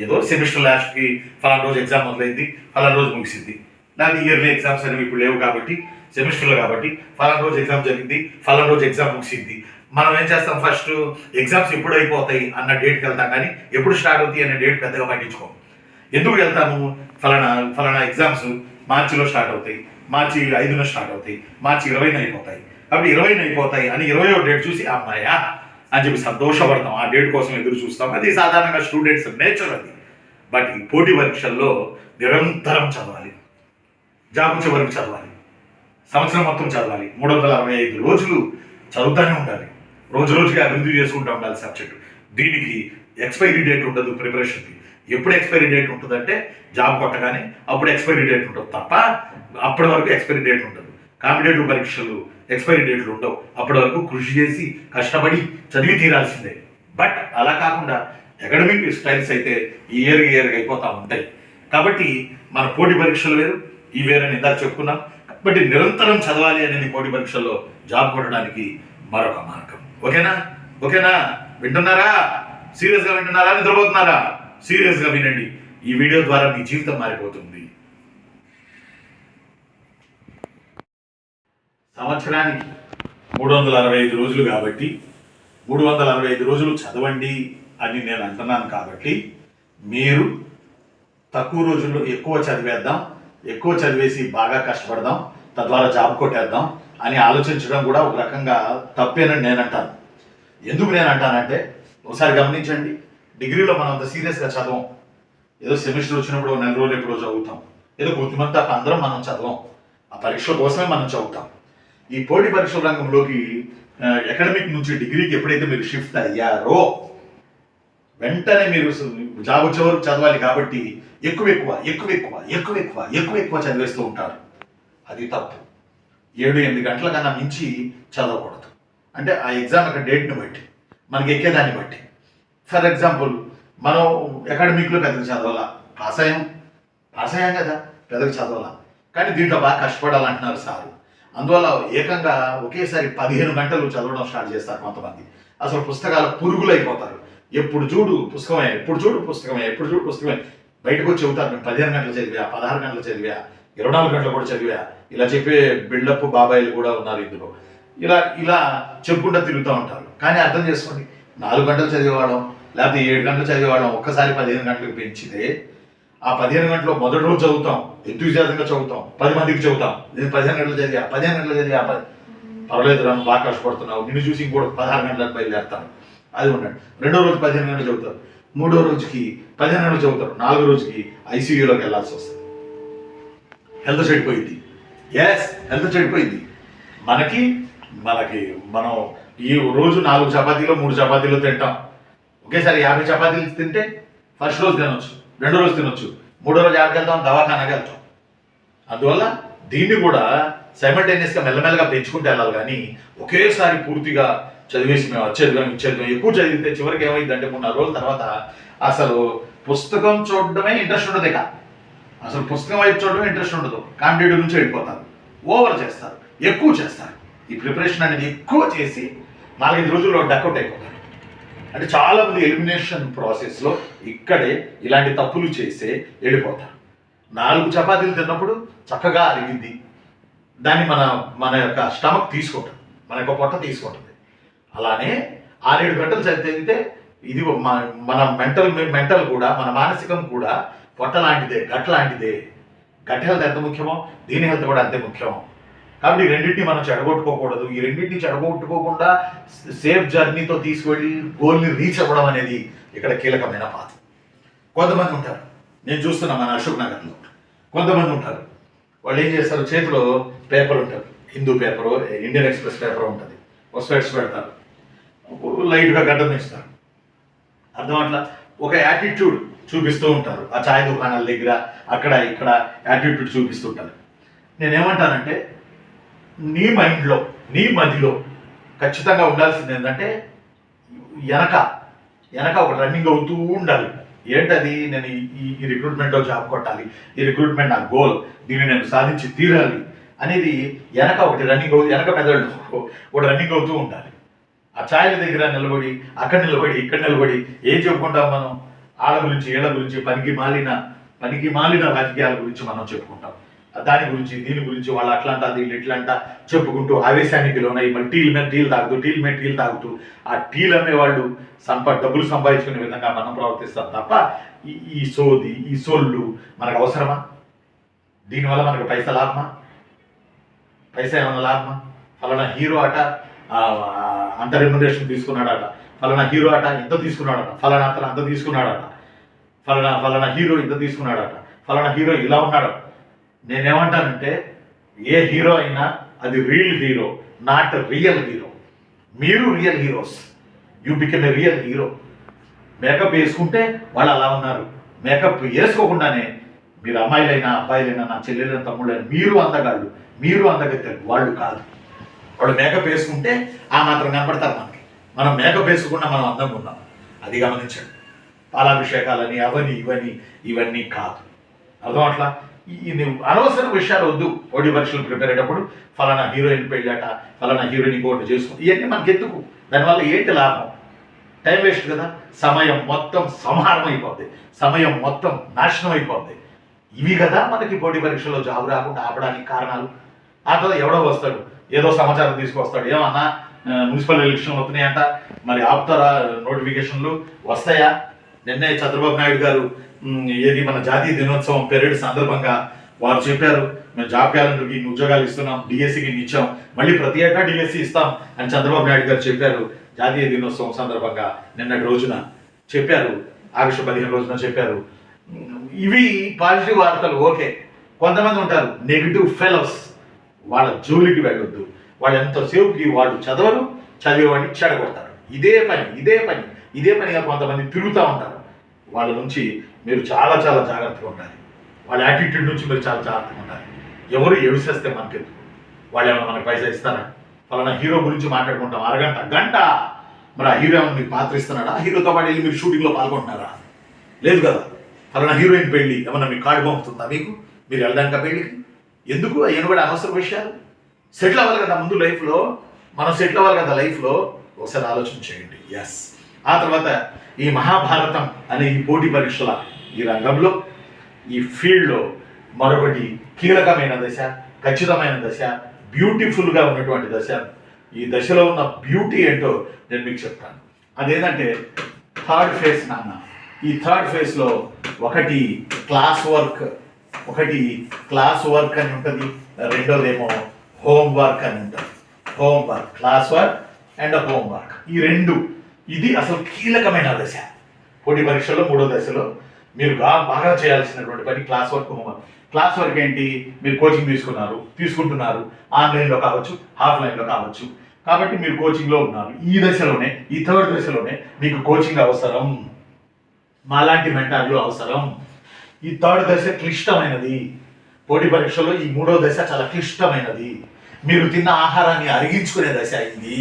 ఏదో సెమిస్టర్ లాస్ట్కి ఫలానా రోజు ఎగ్జామ్ మొదలైంది, ఫలానా రోజు ముగిసింది. నాకు ఇయర్లీ ఎగ్జామ్స్ అనేవి ఇప్పుడు లేవు కాబట్టి సెమిస్టర్లో కాబట్టి ఫలానా రోజు ఎగ్జామ్ జరిగింది, ఫలానా రోజు ఎగ్జామ్ ముగిసింది. మనం ఏం చేస్తాం, ఫస్ట్ ఎగ్జామ్స్ ఎప్పుడు అయిపోతాయి అన్న డేట్కి వెళ్తాం, కానీ ఎప్పుడు స్టార్ట్ అవుతాయి అనే డేట్ పెద్దగా పట్టించుకోం. ఎందుకు వెళ్తాము? ఫలానా ఎగ్జామ్స్ మార్చిలో స్టార్ట్ అవుతాయి, మార్చి 5న స్టార్ట్ అవుతాయి, మార్చి 20న అయిపోతాయి. కాబట్టి 20న అయిపోతాయి అని 20వ డేట్ చూసి అమ్మాయా అని చెప్పి సంతోషపడతాం, ఆ డేట్ కోసం ఎదురు చూస్తాం. అది సాధారణంగా స్టూడెంట్స్ నేచర్ అది. బట్ ఈ పోటీ పరీక్షల్లో నిరంతరం చదవాలి, జాబ్ వచ్చే వరకు చదవాలి, సంవత్సరం మొత్తం చదవాలి, 365 రోజులు చదువుతూనే ఉండాలి, రోజు రోజుకి అభివృద్ధి చేసుకుంటూ ఉండాలి సబ్జెక్టు. దీనికి ఎక్స్పైరీ డేట్ ఉండదు ప్రిపరేషన్కి. ఎప్పుడు ఎక్స్పైరీ డేట్ ఉంటుందంటే జాబ్ కొట్టగానే అప్పుడు ఎక్స్పైరీ డేట్ ఉంటుంది తప్ప అప్పటి వరకు ఎక్స్పైరీ డేట్ ఉండదు. కాంపిటేటివ్ పరీక్షలు ఎక్స్పైరీ డేట్లు ఉండవు. అప్పటి వరకు కృషి చేసి కష్టపడి చదివి తీరాల్సిందే. బట్ అలా కాకుండా అకాడమిక్ స్టైల్స్ అయితే ఇయర్గా అయిపోతూ ఉంటాయి. కాబట్టి మన పోటీ పరీక్షలు వేరు, ఈ వేరని ఇందాక చెప్పుకున్నాం. కాబట్టి నిరంతరం చదవాలి అనేది పోటీ పరీక్షల్లో జాబ్ కొట్టడానికి మరొక మార్గం. ఓకేనా? వింటున్నారా? సీరియస్గా వింటున్నారా? నిద్రపోతున్నారా? సీరియస్గా వినండి. ఈ వీడియో ద్వారా మీ జీవితం మారిపోతుంది. సంవత్సరానికి 365 రోజులు కాబట్టి 365 రోజులు చదవండి అని నేను అంటున్నాను. కాబట్టి మీరు తక్కువ రోజుల్లో ఎక్కువ చదివేద్దాం, ఎక్కువ చదివేసి బాగా కష్టపడదాం, తద్వారా జాబ్ కొట్టేద్దాం అని ఆలోచించడం కూడా ఒక రకంగా తప్పేనని నేను అంటాను. ఎందుకు నేను అంటానంటే ఒకసారి గమనించండి. డిగ్రీలో మనం అంత సీరియస్గా చదవం. ఏదో సెమిస్టర్ వచ్చినప్పుడు 1 నెల రోజులు ఎప్పుడో చదువుతాం, ఏదో కొద్దిమంది అందరం మనం చదవం, ఆ పరీక్షల కోసమే మనం చదువుతాం. ఈ పోటీ పరీక్షల రంగంలోకి అకాడమిక్ నుంచి డిగ్రీకి ఎప్పుడైతే మీరు షిఫ్ట్ అయ్యారో వెంటనే మీరు జాబ్ వచ్చే వరకు చదవాలి. కాబట్టి ఎక్కువ చదివేస్తూ ఉంటారు. అది తప్పు. 7-8 గంటల కన్నా మించి చదవకూడదు. అంటే ఆ ఎగ్జామ్ యొక్క డేట్ని బట్టి, మనకి ఎక్కేదాన్ని బట్టి. ఫర్ ఎగ్జాంపుల్ మనం అకాడమిక్లో పెద్దగా చదవాలా, పాస్ అయ్యాం కదా, పెద్దగా చదవాలా. కానీ దీంట్లో బాగా కష్టపడాలంటున్నారు సారు. అందువల్ల ఏకంగా ఒకేసారి 15 గంటలు చదవడం స్టార్ట్ చేస్తారు కొంతమంది. అసలు పుస్తకాల పురుగులు అయిపోతారు. ఎప్పుడు చూడు పుస్తకమే. బయటకు వచ్చి చెబుతారు, మేము 15 గంటలు చదివా, 16 గంటలు చదివా, 24 గంటలు కూడా చదివా. ఇలా చెప్పే బిల్డప్ బాబాయిలు కూడా ఉన్నారు ఇందులో. ఇలా చెప్పుకుంటూ తిరుగుతూ ఉంటారు. కానీ అర్థం చేసుకోండి, 4 గంటలు చదివేవాళ్ళం లేకపోతే 7 గంటలు చదివేవాళ్ళం ఒక్కసారి 15 గంటలకు పెంచితే ఆ 15 గంటలో మొదటి రోజు చదువుతాం, ఎంతూజియాజంగా చదువుతాం, 10 మందికి చదువుతాం. నేను 15 గంటలు చదివా, పర్వాలేదు రా, బాగా కష్టపడుతున్నావు, నిన్ను చూసి ఇంకోటి 16 గంటలకు బయలుదేరుతాను, అది ఉండండి. 2వ రోజు 15 గంటలు చదువుతారు, 3వ రోజుకి 15 గంటలు చదువుతారు, 4వ రోజుకి ఐసీయూలోకి వెళ్ళాల్సి వస్తుంది. హెల్త్ చెడిపోయింది. హెల్త్ చెడిపోయింది. మనకి మనం ఈ రోజు 4 చపాతీలో 3 చపాతీలు తింటాం. ఒకేసారి 50 చపాతీలు తింటే ఫస్ట్ రోజు తినొచ్చు, 2వ రోజు తినొచ్చు, 3వ రోజు ఆడికి వెళ్తాం, దవాఖానాకి వెళ్తాం. అందువల్ల దీన్ని కూడా సైమల్టేనియస్గా మెల్లమెల్లగా పెంచుకుంటూ వెళ్ళాలి. కానీ ఒకేసారి పూర్తిగా చదివేసి మేము ఇచ్చేద్దాం ఎక్కువ చదివితే చివరికి ఏమైందంటే 3-4 రోజుల తర్వాత అసలు పుస్తకం చూడడమే ఇంట్రెస్ట్ ఉండదు. అసలు పుస్తకం వైపు చూడడమే ఇంట్రెస్ట్ ఉండదు. కాంపిటేటివ్ నుంచి వెళ్ళిపోతారు, ఓవర్ చేస్తారు, ఎక్కువ చేస్తారు. ఈ ప్రిపరేషన్ అనేది ఎక్కువ చేసి 4-5 రోజుల్లో డక్అవుట్ అయిపోతారు. అంటే చాలామంది ఎలిమినేషన్ ప్రాసెస్లో ఇక్కడే ఇలాంటి తప్పులు చేసే వెళ్ళిపోతారు. 4 చపాతీలు తిన్నప్పుడు చక్కగా అరిగింది, దాన్ని మన యొక్క స్టమక్ తీసుకుంటుంది, మన యొక్క పొట్ట తీసుకుంటుంది. అలానే 6-7 గంటలు చదివితే ఇది మన మెంటల్ కూడా, మన మానసికం కూడా పొట్ట లాంటిదే, గట్ లాంటిదే. గట్ హెల్త్ ఎంత ముఖ్యమో దీని హెల్త్ కూడా అంతే ముఖ్యం. కాబట్టి ఈ రెండింటిని మనం చెడగొట్టుకోకూడదు. ఈ రెండింటిని చెడగొట్టుకోకుండా సేఫ్ జర్నీతో తీసుకువెళ్ళి గోల్ని రీచ్ అవ్వడం అనేది ఇక్కడ కీలకమైన పాత్ర. కొంతమంది ఉంటారు, నేను చూస్తున్నా మన అశోక్ నగర్లో కొంతమంది ఉంటారు, వాళ్ళు ఏం చేస్తారు, చేతిలో పేపర్ ఉంటుంది, Hindu paper, Indian express paper ఉంటుంది, ఒక స్వెట్స్ పెడతారు, లైట్గా గడ్డం ఇస్తారు, అర్థం అట్లా ఒక యాటిట్యూడ్ చూపిస్తూ ఉంటారు. ఆ ఛాయ్ దుకాణాల దగ్గర అక్కడ ఇక్కడ యాటిట్యూడ్ చూపిస్తుంటారు. నేనేమంటానంటే నీ మైండ్లో, నీ మదిలో ఖచ్చితంగా ఉండాల్సింది ఏంటంటే వెనక ఒక రన్నింగ్ అవుతూ ఉండాలి. ఏంటది, నేను ఈ రిక్రూట్మెంట్లో జాబ్ కొట్టాలి, ఈ రిక్రూట్మెంట్ నా గోల్, దీన్ని నేను సాధించి తీరాలి అనేది వెనక ఒకటి రన్నింగ్ వెనక మెదడు ఒకటి రన్నింగ్ అవుతూ ఉండాలి. ఆ ఛాయల దగ్గర నిలబడి, అక్కడ నిలబడి, ఇక్కడ నిలబడి ఏం చెప్పుకుంటాం మనం, ఆళ్ళ గురించి, ఏళ్ళ గురించి, పనికి మాలిన రాజకీయాల గురించి మనం చెప్పుకుంటాం. దాని గురించి, దీని గురించి, వాళ్ళు అట్లా వీళ్ళు ఇట్లంట చెప్పుకుంటూ ఆవేశానికి లోనై మళ్ళీ టీలు తాగుతూ ఆ టీలు అమ్మే వాళ్ళు డబ్బులు సంపాదించుకునే విధంగా మనం ప్రవర్తిస్తాం తప్ప ఈ సోది, ఈ సొల్లు మనకు అవసరమా? దీనివల్ల మనకు పైసా ఏమన్నా లాభమా? ఫలానా హీరో అట అంత రెమ్యునరేషన్ తీసుకున్నాడట, ఫలానా హీరో అట ఇంత తీసుకున్నాడట, ఫలానా అతను అంత తీసుకున్నాడట, ఫలానా హీరో ఇంత తీసుకున్నాడట, ఫలానా హీరో ఇలా ఉన్నాడట. నేనేమంటానంటే ఏ హీరో అయినా అది real hero, not real hero. మీరు real heroes, you become a real hero. Makeup వేసుకుంటే వాళ్ళు అలా ఉన్నారు, మేకప్ వేసుకోకుండానే మీరు అమ్మాయిలైనా అబ్బాయిలైనా, నా చెల్లెలైన తమ్ముళ్ళైనా మీరు అందగాళ్ళు, మీరు అందగత్తెలు, వాళ్ళు కాదు. వాళ్ళు మేకప్ వేసుకుంటే ఆ మాత్రం కనపడతారు మనకి, మనం మేకప్ వేసుకుండా మనం అందంగా ఉన్నాం. అది గమనించండి. పాలాభిషేకాలని అవని ఇవన్నీ కాదు, అర్థం అట్లా. అనవసర విషయాలు వద్దు. పోటీ పరీక్షలు ప్రిపేర్ అయ్యేటప్పుడు ఫలానా హీరోయిన్ పెళ్ళాట, ఫలానా హీరోయిన్ ఇంకోటి చేసుకుని, ఇవన్నీ మనకి ఎందుకు? దానివల్ల ఏంటి లాభం? టైం వేస్ట్ కదా. సమయం మొత్తం సంహారం అయిపోద్ది, సమయం మొత్తం నాశనం అయిపోద్ది. ఇవి కదా మనకి పోటీ పరీక్షల్లో జాబ్ రాకుండా ఆపడానికి కారణాలు. ఆ తర్వాత ఎవడో వస్తాడు, ఏదో సమాచారం తీసుకొస్తాడు, ఏమన్నా మున్సిపల్ ఎలక్షన్లు వస్తున్నాయంట, మరి ఆపుతారా, నోటిఫికేషన్లు వస్తాయా? నిన్నే చంద్రబాబు నాయుడు గారు ఏది మన జాతీయ దినోత్సవం పెరేడ్ సందర్భంగా వారు చెప్పారు, మేము జాబ్ క్యాలెండర్కి ఇన్ని ఉద్యోగాలు ఇస్తున్నాం, డిఎస్సికి ఇన్ని ఇచ్చాం, మళ్ళీ ప్రతి ఏటా డిఎస్సి ఇస్తాం అని చంద్రబాబు నాయుడు గారు చెప్పారు. జాతీయ దినోత్సవం సందర్భంగా నిన్నటి రోజున చెప్పారు, ఆగస్టు 15 రోజున చెప్పారు. ఇవి పాజిటివ్ వార్తలు, ఓకే. కొంతమంది ఉంటారు నెగిటివ్ ఫెలోస్, వాళ్ళ జోలికి వెళ్ళొద్దు. వాళ్ళు ఎంతసేపుకి వాళ్ళు చదవరు, చదివేవాడిని చెడగొడతారు. ఇదే పనిగా కొంతమంది తిరుగుతూ ఉంటారు. వాళ్ళ నుంచి మీరు చాలా జాగ్రత్తగా ఉండాలి. వాళ్ళ యాటిట్యూడ్ నుంచి మీరు చాలా జాగ్రత్తగా ఉండాలి. ఎవరు ఏడుసేస్తే మనకెందుకు? వాళ్ళు ఏమైనా మనకు పైసా ఇస్తారా? ఫలానా హీరో గురించి మాట్లాడుకుంటాం గంట, మరి ఆ హీరో ఏమైనా మీకు పాత్ర ఇస్తున్నాడా? ఆ హీరోతో పాటు వెళ్ళి మీరు షూటింగ్లో పాల్గొంటున్నారా? లేదు కదా. ఫలానా హీరోయిన్ పెళ్ళి ఏమన్నా మీకు కార్డు పంపుతుందా? మీరు వెళ్ళడానికి పెళ్ళికి ఎందుకు? అయిన కూడా అనవసర విషయాలు. సెటిల్ అవ్వాలి కదా ముందు లైఫ్లో, మనం సెటిల్ అవ్వాలి కదా లైఫ్లో. ఒకసారి ఆలోచన చేయండి. ఎస్. ఆ తర్వాత ఈ మహాభారతం అనే ఈ పోటీ పరీక్షల ఈ రంగంలో, ఈ ఫీల్డ్లో మరొకటి కీలకమైన దశ, ఖచ్చితమైన దశ, బ్యూటిఫుల్గా ఉన్నటువంటి దశ. ఈ దశలో ఉన్న బ్యూటీ ఏంటో నేను మీకు చెప్తాను. అదేంటంటే థర్డ్ ఫేజ్ నాన్న. ఈ థర్డ్ ఫేజ్లో ఒకటి క్లాస్ వర్క్ అని ఉంటుంది, రెండోదేమో హోంవర్క్ అని ఉంటుంది. Homework, class work and homework, ఈ రెండు. ఇది అసలు కీలకమైన దశ. పోటీ పరీక్షల్లో 3వ దశలో మీరు బాగా చేయాల్సినటువంటి పని class work, homework. Class work ఏంటి? మీరు కోచింగ్ తీసుకుంటున్నారు, ఆన్లైన్లో కావచ్చు, ఆఫ్లైన్లో కావచ్చు. కాబట్టి మీరు కోచింగ్లో ఉన్నారు. ఈ దశలోనే, ఈ థర్డ్ దశలోనే మీకు కోచింగ్ అవసరం, మాలాంటి మెంటార్లు అవసరం. ఈ థర్డ్ దశ క్లిష్టమైనది. పోటీ పరీక్షలో ఈ 3వ దశ చాలా క్లిష్టమైనది. మీరు తిన్న ఆహారాన్ని అరిగించుకునే దశ ఇది.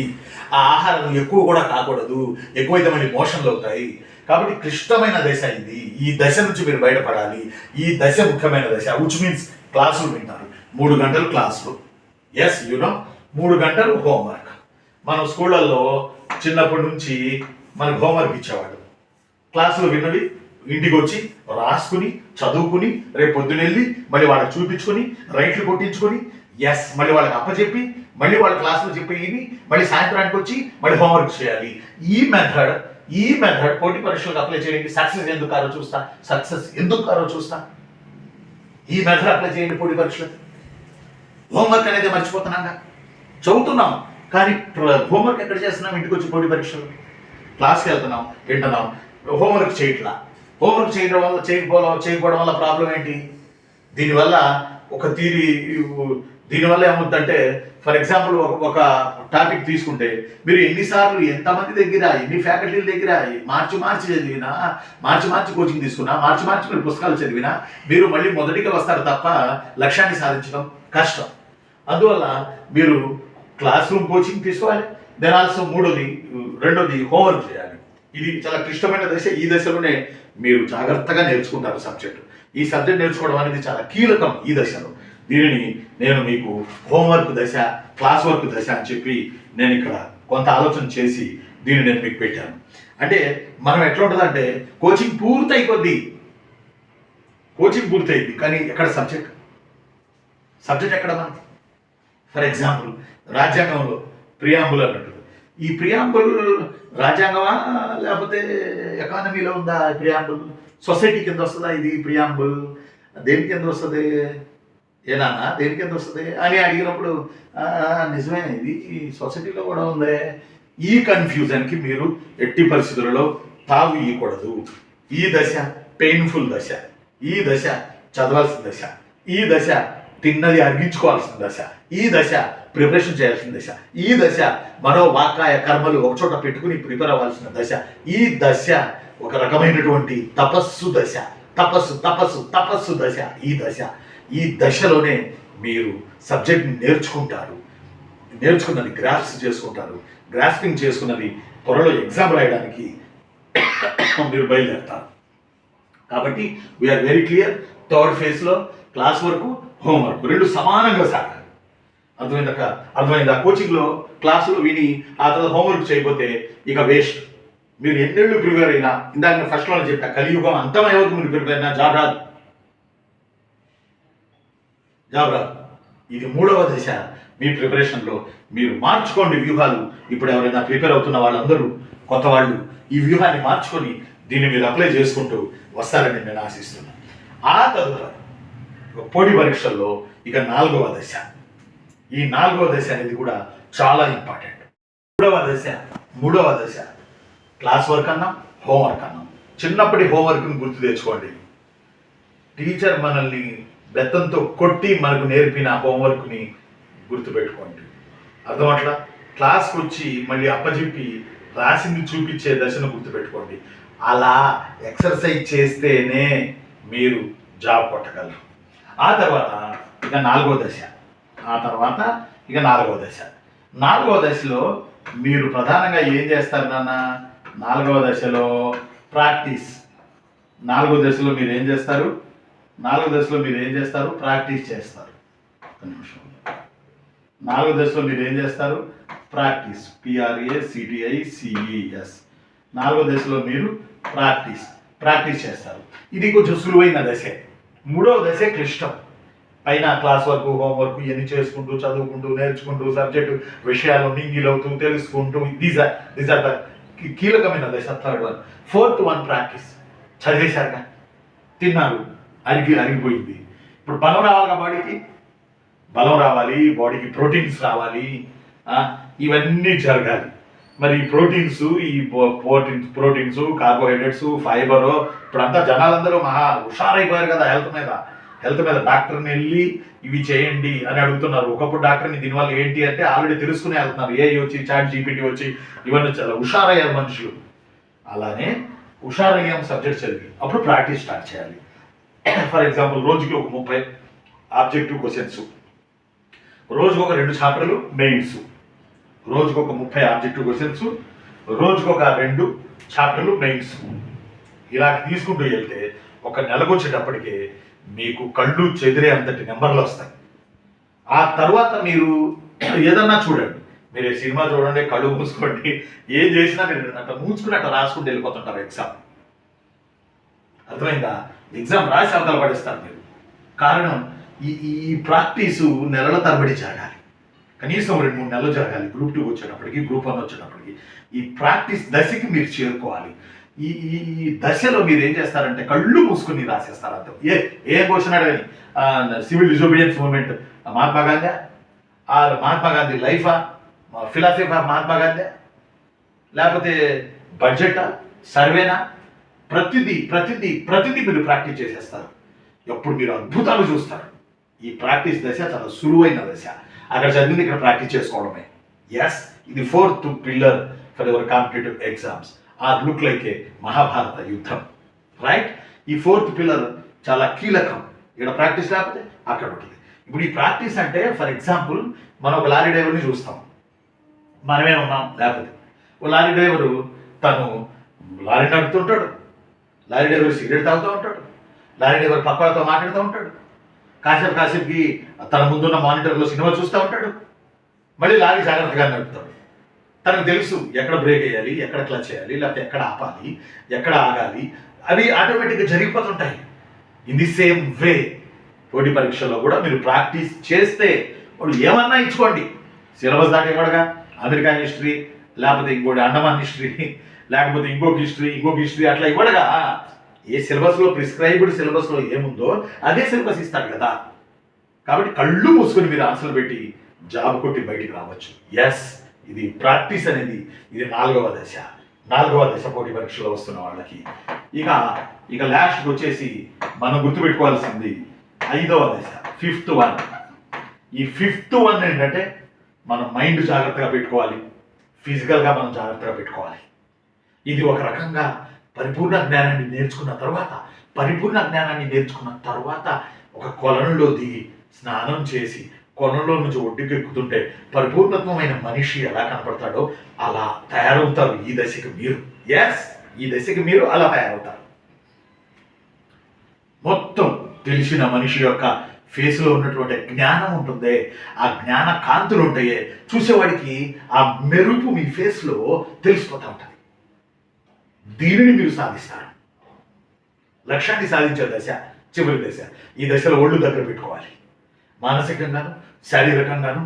ఆ ఆహారం ఎక్కువ కూడా కాకూడదు, ఎక్కువైతే మళ్ళీ మోషన్లు అవుతాయి. కాబట్టి క్లిష్టమైన దశ ఇది. ఈ దశ నుంచి మీరు బయటపడాలి. ఈ దశ ముఖ్యమైన దశ. విచ్ మీన్స్ క్లాసులు వింటారు, 3 గంటలు క్లాసులు. ఎస్, 3 గంటలు హోంవర్క్. మనం స్కూళ్ళల్లో చిన్నప్పటి నుంచి మనకు హోంవర్క్ ఇచ్చేవాడు. క్లాసులు విన్నవి ఇంటికి వచ్చి రాసుకుని, చదువుకుని, రేపు పొద్దునెళ్ళి మళ్ళీ వాళ్ళకి చూపించుకొని, రైట్లు కొట్టించుకొని, ఎస్, మళ్ళీ వాళ్ళకి అప్పచెప్పి, మళ్ళీ వాళ్ళ క్లాసులు చెప్పి, మళ్ళీ సాయంత్రానికి వచ్చి మళ్ళీ హోంవర్క్ చేయాలి. ఈ మెథడ్ ఈ మెథడ్ పోటీ పరీక్షలకు అప్లై చేయండి. సక్సెస్ ఎందుకు కారో చూస్తా. ఈ మెథడ్ అప్లై చేయండి పోటీ పరీక్షలకు. హోంవర్క్ అనేది మర్చిపోతున్నాగా, చదువుతున్నాం కానీ హోంవర్క్ ఎక్కడ చేస్తున్నాం? ఇంటికి వచ్చి పోటీ పరీక్షలు క్లాస్కి వెళ్తున్నాం, వింటున్నాం, హోంవర్క్ చేయట్లా. హోంవర్క్ చేయకపోవడం వల్ల ప్రాబ్లం ఏంటి? దీనివల్ల దీనివల్ల ఏమవుతుందంటే, ఫర్ ఎగ్జాంపుల్ ఒక టాపిక్ తీసుకుంటే మీరు ఎన్నిసార్లు ఎంతమంది దగ్గర ఎన్ని ఫ్యాకల్టీల దగ్గర మార్చి చదివినా, మార్చి కోచింగ్ తీసుకున్నా, మార్చి మీరు పుస్తకాలు చదివినా మీరు మళ్ళీ మొదటిగా వస్తారు తప్ప లక్ష్యాన్ని సాధించడం కష్టం. అందువల్ల మీరు క్లాస్ రూమ్ కోచింగ్ తీసుకోవాలి. దెన్ ఆల్సో రెండోది హోంవర్క్ చేయాలి. ఇది చాలా క్లిష్టమైన దశ. ఈ దశలోనే మీరు జాగ్రత్తగా నేర్చుకుంటారు సబ్జెక్టు. ఈ సబ్జెక్ట్ నేర్చుకోవడం అనేది చాలా కీలకం ఈ దశలో. దీనిని నేను మీకు హోంవర్క్ దశ, క్లాస్ వర్క్ దశ అని చెప్పి నేను ఇక్కడ కొంత ఆలోచన చేసి దీన్ని నేను మీకు పెట్టాను. అంటే మనం ఎట్లా ఉంటుందంటే కోచింగ్ పూర్తయిపోద్ది కానీ ఎక్కడ సబ్జెక్ట్ ఎక్కడ మనకి? ఫర్ ఎగ్జాంపుల్ రాజ్యాంగంలో ప్రియాంబుల్ అన్నట్టు. ఈ ప్రియాంబుల్ రాజ్యాంగమా లేకపోతే ఎకానమీలో ఉందా? ప్రియాంబుల్ సొసైటీ కింద వస్తుందా? ఇది ప్రియాంబుల్ దేని కింద వస్తుంది? ఏనా దేని కింద వస్తుంది అని అడిగినప్పుడు నిజమే ఇది సొసైటీలో కూడా ఉందే. ఈ కన్ఫ్యూజన్కి మీరు ఎట్టి పరిస్థితులలో తావు ఇవ్వకూడదు. ఈ దశ పెయిన్ఫుల్ దశ, ఈ దశ చదవాల్సిన దశ, ఈ దశ తిన్నది అర్గించుకోవాల్సిన దశ, ఈ దశ ప్రిపరేషన్ చేయాల్సిన దశ, ఈ దశ వాకాయ కర్మలు ఒకచోట పెట్టుకుని ప్రిపేర్ అవ్వాల్సిన దశ, ఈ దశ ఒక రకమైనటువంటి తపస్సు దశ, తపస్సు దశ. ఈ దశలోనే మీరు సబ్జెక్ట్ని నేర్చుకున్నది గ్రాస్ప్ చేసుకుంటారు. గ్రాస్పింగ్ చేసుకున్నది త్వరలో ఎగ్జామ్ రాయడానికి మీరు బయలుదేరుతారు. కాబట్టి వీఆర్ వెరీ క్లియర్. థర్డ్ ఫేజ్లో క్లాస్ వరకు, హోంవర్క్ రెండు సమానంగా సాగాలి. అర్థమైందా? కోచింగ్లో క్లాసులో విని ఆ తర్వాత హోంవర్క్ చేయకపోతే ఇక వేస్ట్. మీరు ఎన్నేళ్ళు ప్రిపేర్ అయినా, ఇందాక ఫస్ట్లో చెప్పా, కలియుగం అంతమయ్యేవరకు మీరు ప్రిపేర్ అయినా జాబ్ రాదు. ఇది మూడవ దశ. మీ ప్రిపరేషన్లో మీరు మార్చుకోండి వ్యూహాలు. ఇప్పుడు ఎవరైనా ప్రిపేర్ అవుతున్న వాళ్ళందరూ కొత్త వాళ్ళు ఈ వ్యూహాన్ని మార్చుకొని దీన్ని మీరు అప్లై చేసుకుంటూ వస్తారని నేను ఆశిస్తున్నాను. ఆ తదుపరి పోటీ పరీక్షల్లో ఇక నాలుగవ దశ. ఈ నాలుగవ దశ అనేది కూడా చాలా ఇంపార్టెంట్. మూడవ దశ క్లాస్ వర్క్ అన్నాం, హోంవర్క్ అన్నాం. చిన్నప్పటి హోంవర్క్ని గుర్తు తెచ్చుకోండి. టీచర్ మనల్ని బెత్తంతో కొట్టి మనకు నేర్పిన హోంవర్క్ని గుర్తుపెట్టుకోండి. అర్థమట్లా? క్లాస్కి వచ్చి మళ్ళీ అప్పచెప్పి రాసింది చూపించే దశను గుర్తుపెట్టుకోండి. అలా ఎక్సర్సైజ్ చేస్తేనే మీరు జాబ్ కొట్టగలరు. ఆ తర్వాత ఇక నాలుగవ దశ. నాలుగవ దశలో మీరు ప్రధానంగా ఏం చేస్తారు నాన్న? నాలుగవ దశలో ప్రాక్టీస్. నాలుగవ దశలో మీరు ఏం చేస్తారు? ప్రాక్టీస్ చేస్తారు. నాలుగో దశలో మీరు ఏం చేస్తారు? ప్రాక్టీస్. PRACTICES. నాలుగో దశలో మీరు ప్రాక్టీస్ చేస్తారు. ఇది కొంచెం సులువైన దశే. మూడవ దశే క్లిష్టం. పైన క్లాస్ వర్క్, హోంవర్క్ ఇవన్నీ చేసుకుంటూ, చదువుకుంటూ, నేర్చుకుంటూ, సబ్జెక్టు విషయాలు మింగిలవుతూ, తెలుసుకుంటూ, దీస్ ఆర్ ద కీలకమైన దశ. Third one. Fourth one practice. చదివేశారుగా, తిన్నారు, అరిగిపోయింది. ఇప్పుడు బలం రావాలిగా, బలం రావాలి, బాడీకి ప్రోటీన్స్ రావాలి, ఇవన్నీ జరగాలి. మరి ఈ ప్రోటీన్స్, కార్బోహైడ్రేట్స్, ఫైబరు, ఇప్పుడంతా జనాలందరూ మహా హుషారైపోయారు కదా హెల్త్ మీద డాక్టర్ని వెళ్ళి ఇవి చేయండి అని అడుగుతున్నారు. ఒకప్పుడు డాక్టర్ని దీనివల్ల ఏంటి అంటే ఆల్రెడీ తెలుసుకునే వెళ్తున్నారు. AI వచ్చి, ChatGPT వచ్చి, ఇవన్నీ చాలా హుషారయ్యారు మనుషులు. అలానే హుషారయ్యాం సబ్జెక్ట్ చదివి, అప్పుడు ప్రాక్టీస్ స్టార్ట్ చేయాలి. ఫర్ ఎగ్జాంపుల్ రోజుకి ఒక 30 ఆబ్జెక్టివ్ క్వశ్చన్స్, రోజుకు ఒక 2 చాప్టర్లు మెయిన్స్, రోజుకు ఒక 30 ఆబ్జెక్టివ్ క్వశ్చన్స్, రోజుకు ఒక 2 చాప్టర్లు మెయిన్స్. ఇలా తీసుకుంటూ వెళ్తే ఒక నెలకు వచ్చేటప్పటికే మీకు కళ్ళు చెదిరే అంతటి నెంబర్లు వస్తాయి. ఆ తర్వాత మీరు ఏదన్నా చూడండి, మీరు సినిమా చూడండి, కళ్ళు మూసుకోండి, ఏం చేసినా మీరు అట్లా మూసుకుని రాసుకుంటూ వెళ్ళిపోతుంటారు ఎగ్జామ్. అర్థమైందా? ఎగ్జామ్ రాసి అవతల పడేస్తారు మీరు. కారణం ఈ ప్రాక్టీసు నెలల తరబడి జరగాలి. కనీసం 2-3 నెలలు జరగాలి. గ్రూప్ 2 వచ్చేటప్పటికి, గ్రూప్ 1 వచ్చేటప్పటికి ఈ ప్రాక్టీస్ దశకి మీరు చేరుకోవాలి. ఈ ఈ ఈ దశలో మీరు ఏం చేస్తారంటే కళ్ళు మూసుకుని రాసేస్తారు. అంత ఏ క్వశ్చన్ అడగని, civil disobedience movement Mahatma Gandhi, Mahatma Gandhi లైఫా, ఫిలాసఫీ ఆఫ్ మహాత్మా గాంధీ, లేకపోతే బడ్జెటా, సర్వేనా, ప్రతిదీ మీరు ప్రాక్టీస్ చేసేస్తారు. ఎప్పుడు మీరు అద్భుతాలు చూస్తారు. ఈ ప్రాక్టీస్ దశ చాలా సులువైన దశ. అక్కడ చదివింది ఇక్కడ ప్రాక్టీస్ చేసుకోవడమే. ఎస్, ఇది 4th pillar for your competitive exams are look like a Mahabharata యుద్ధం, రైట్? ఈ 4th పిల్లర్ చాలా కీలకం. ఇక్కడ ప్రాక్టీస్ లేకపోతే అక్కడ ఉంటుంది. ఇప్పుడు ఈ ప్రాక్టీస్ అంటే ఫర్ ఎగ్జాంపుల్ మనం ఒక లారీ డ్రైవర్ని చూస్తాం, మనమే ఉన్నాం. లేకపోతే ఓ లారీ డ్రైవరు తను లారీ నడుపుతుంటాడు, లారీ డ్రైవర్ సిగరెట్ తాగుతూ ఉంటాడు, లారీ డ్రైవర్ పక్కలతో మాట్లాడుతూ ఉంటాడు, కాసేపుకి తన ముందున్న మానిటర్లో సినిమా చూస్తూ ఉంటాడు, మళ్ళీ లారీ జాగ్రత్తగా నడుపుతాడు. తనకు తెలుసు ఎక్కడ బ్రేక్ వేయాలి, ఎక్కడ క్లచ్ చేయాలి, లేకపోతే ఎక్కడ ఆపాలి, ఎక్కడ ఆగాలి, అవి ఆటోమేటిక్గా జరిగిపోతుంటాయి. ఇన్ ది సేమ్ వే పోటీ పరీక్షల్లో కూడా మీరు ప్రాక్టీస్ చేస్తే వాడు ఏమన్నా ఇచ్చుకోండి, సిలబస్ దాకా ఇవ్వడగా అమెరికా హిస్టరీ, లేకపోతే ఇంకోటి అండమాన్ హిస్టరీ, లేకపోతే ఇంకొక హిస్టరీ అట్లా ఇవ్వడగా ఏ సిలబస్లో ప్రిస్క్రైబ్డ్ సిలబస్లో ఏముందో అదే సిలబస్ ఇస్తాడు కదా. కాబట్టి కళ్ళు మూసుకొని మీరు ఆన్సర్లు పెట్టి జాబ్ కొట్టి బయటికి రావచ్చు. ఎస్, ఇది ప్రాక్టీస్ అనేది ఇది 4వ దశ పోటీ పరీక్షలో వస్తున్న వాళ్ళకి. ఇక లాస్ట్కి వచ్చేసి మనం గుర్తుపెట్టుకోవాల్సింది 5వ దశ, 5th వన్. ఈ 5th వన్ ఏంటంటే మనం మైండ్ జాగ్రత్తగా పెట్టుకోవాలి, ఫిజికల్గా మనం జాగ్రత్తగా పెట్టుకోవాలి. ఇది ఒక రకంగా పరిపూర్ణ జ్ఞానాన్ని నేర్చుకున్న తర్వాత ఒక కొలంలో దిగి స్నానం చేసి కొలంలో నుంచి ఒడ్డుకి ఎక్కుతుంటే పరిపూర్ణత్వమైన మనిషి ఎలా కనపడతాడో అలా తయారవుతారు ఈ దశకి మీరు. ఎస్, ఈ దశకి మీరు అలా తయారవుతారు. మొత్తం తెలిసిన మనిషి యొక్క ఫేస్లో ఉన్నటువంటి జ్ఞానం ఉంటుంది, ఆ జ్ఞాన కాంతులు ఉంటాయే, చూసేవాడికి ఆ మెరుపు మీ ఫేస్లో తెలిసిపోతూ ఉంటుంది. దీనిని మీరు సాధిస్తారు. లక్ష్యాన్ని సాధించే దశ చివరి దశ. ఈ దశలో ఒళ్ళు దగ్గర పెట్టుకోవాలి, మానసికంగాను శారీరకంగాను.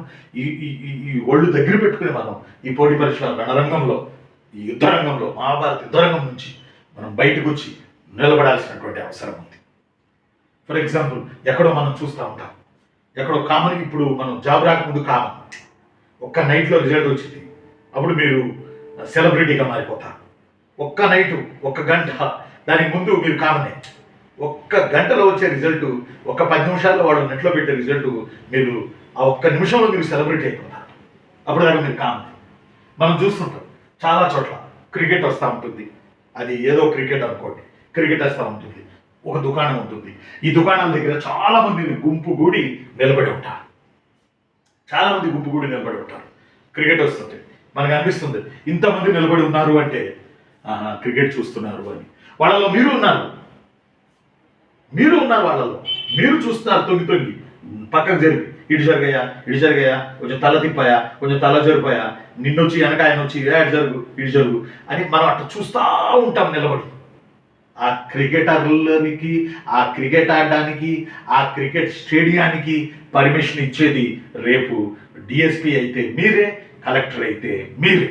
ఈ ఒళ్ళు దగ్గర పెట్టుకుని మనం ఈ పోటీ పరీక్షల రణరంగంలో, ఈ యుద్ధరంగంలో, మహాభారత యుద్ధరంగం నుంచి మనం బయటకు వచ్చి నిలబడాల్సినటువంటి అవసరం ఉంది. ఫర్ ఎగ్జాంపుల్ ఎక్కడో మనం చూస్తూ ఉంటాం, ఎక్కడో కామన్, ఇప్పుడు మనం జాబ్ రాకముందు కామన్ ఒక్క నైట్లో రిజల్ట్ వచ్చింది, అప్పుడు మీరు సెలబ్రిటీగా మారిపోతారు. ఒక్క నైటు, ఒక్క గంట, దానికి ముందు మీరు కామనే. ఒక్క గంటలో వచ్చే రిజల్ట్, ఒక 10 నిమిషాల్లో వాళ్ళు నెట్లో పెట్టే రిజల్ట్, మీరు ఆ ఒక్క నిమిషంలో మీరు సెలబ్రిటీ అయిపోతారు. అప్పుడు దాకా మీరు కామన్. మనం చూస్తుంటాం చాలా చోట్ల క్రికెట్ వస్తూ ఉంటుంది, అది ఏదో క్రికెట్ అనుకోండి, క్రికెట్ వస్తూ ఉంటుంది, ఒక దుకాణం ఉంటుంది, ఈ దుకాణం దగ్గర చాలా మంది గుంపు కూడి నిలబడి ఉంటారు. క్రికెట్ వస్తుంది, మనకు అనిపిస్తుంది ఇంతమంది నిలబడి ఉన్నారు అంటే క్రికెట్ చూస్తున్నారు అని. వాళ్ళలో మీరు ఉన్నారు వాళ్ళలో. మీరు చూస్తున్నారు తొంగి పక్కకు జరిపి, ఇటు జరిగాయా, కొంచెం తల తిప్పాయా, కొంచెం తల జరిపాయా, నిన్నొచ్చి వెనక ఆయన వచ్చి ఇటు జరుగు అని మనం అట్లా చూస్తూ ఉంటాం నిలబడి. ఆ క్రికెటర్లకి, ఆ క్రికెట్ ఆడడానికి, ఆ క్రికెట్ స్టేడియానికి పర్మిషన్ ఇచ్చేది రేపు డిఎస్పీ అయితే మీరే, కలెక్టర్ అయితే మీరే.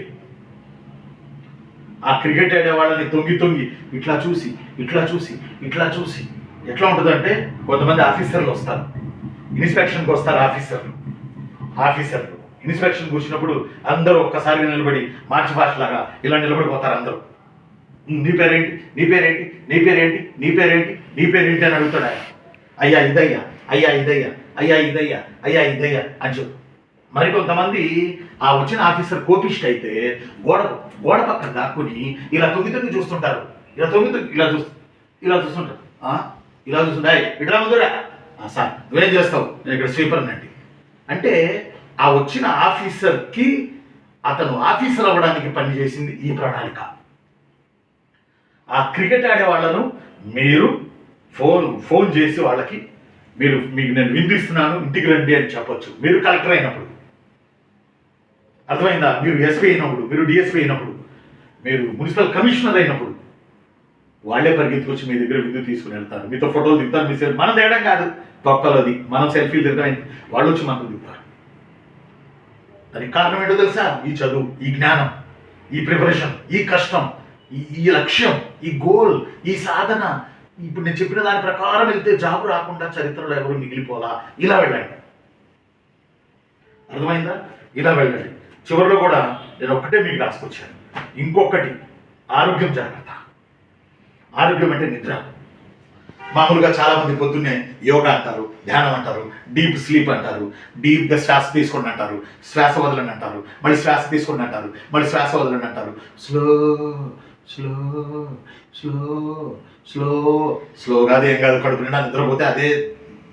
ఆ క్రికెట్ ఆడే వాళ్ళని తొంగి ఇట్లా చూసి ఎట్లా ఉంటుందంటే, కొంతమంది ఆఫీసర్లు వస్తారు, ఇన్స్పెక్షన్కి వస్తారు. ఆఫీసర్లు ఇన్స్పెక్షన్ కూర్చున్నప్పుడు అందరూ ఒక్కసారిగా నిలబడి మార్చి ఫాస్ట్ లాగా ఇలా నిలబడిపోతారు. అందరూ నీ పేరేంటి అని అడుగుతాడు ఆయన. అయ్యా ఇదయ్యా అని చెప్పు. మరికొంతమంది ఆ వచ్చిన ఆఫీసర్ కోపిష్ట అయితే గోడ పక్కన దాక్కుని ఇలా తొంగి చూస్తుంటారు. ఇలా చూస్తుంటా ఇట్లా ముందురా సార్ నువ్వేం చేస్తావు, నేను ఇక్కడ స్వీపర్ అంటే ఆ వచ్చిన ఆఫీసర్కి అతను ఆఫీసర్ అవ్వడానికి పనిచేసింది ఈ ప్రణాళిక. ఆ క్రికెట్ ఆడే వాళ్ళను మీరు ఫోన్ చేసి వాళ్ళకి మీకు నేను విందిస్తున్నాను, ఇంటికి రండి అని చెప్పొచ్చు. మీరు కలెక్టర్ అయినప్పుడు అర్థమైందా, మీరు ఎస్పీ అయినప్పుడు, మీరు డిఎస్పీ అయినప్పుడు, మీరు మున్సిపల్ కమిషనర్ అయినప్పుడు వాళ్ళే పరిగెత్తుకొచ్చి మీ దగ్గర విందు తీసుకుని వెళ్తారు, మీతో ఫోటోలు దిగుతారు. మనం తేయడం కాదు, తొక్కలది మనం సెల్ఫీలు దిగడం, వాళ్ళు వచ్చి మనకు దిగుతారు. దానికి కారణం ఏంటో తెలుసా? ఈ చదువు, ఈ జ్ఞానం, ఈ ప్రిపరేషన్, ఈ కష్టం, ఈ లక్ష్యం, ఈ గోల్, ఈ సాధన. ఇప్పుడు నేను చెప్పిన దాని ప్రకారం వెళ్తే జాబ్ రాకుండా చరిత్రలో ఎవరు మిగిలిపోలా. ఇలా వెళ్ళండి. అర్థమైందా? ఇలా వెళ్ళండి. చివరిలో కూడా నేను ఒక్కటే మీకు రాసుకొచ్చాను. ఇంకొకటి, ఆరోగ్యం జాగ్రత్త. ఆరోగ్యం అంటే నిద్ర. మామూలుగా చాలా మంది పొద్దున్నే యోగా అంటారు, ధ్యానం అంటారు, డీప్ స్లీప్ అంటారు, డీప్గా శ్వాస తీసుకోండి అంటారు, శ్వాస వదలండి అంటారు, మళ్ళీ శ్వాస తీసుకోండి అంటారు, మళ్ళీ శ్వాస వదలండి అంటారు. స్లో స్లో స్లో స్లో స్లోగా. అదేం కాదు, కడుపు నిండా నిద్రపోతే అదే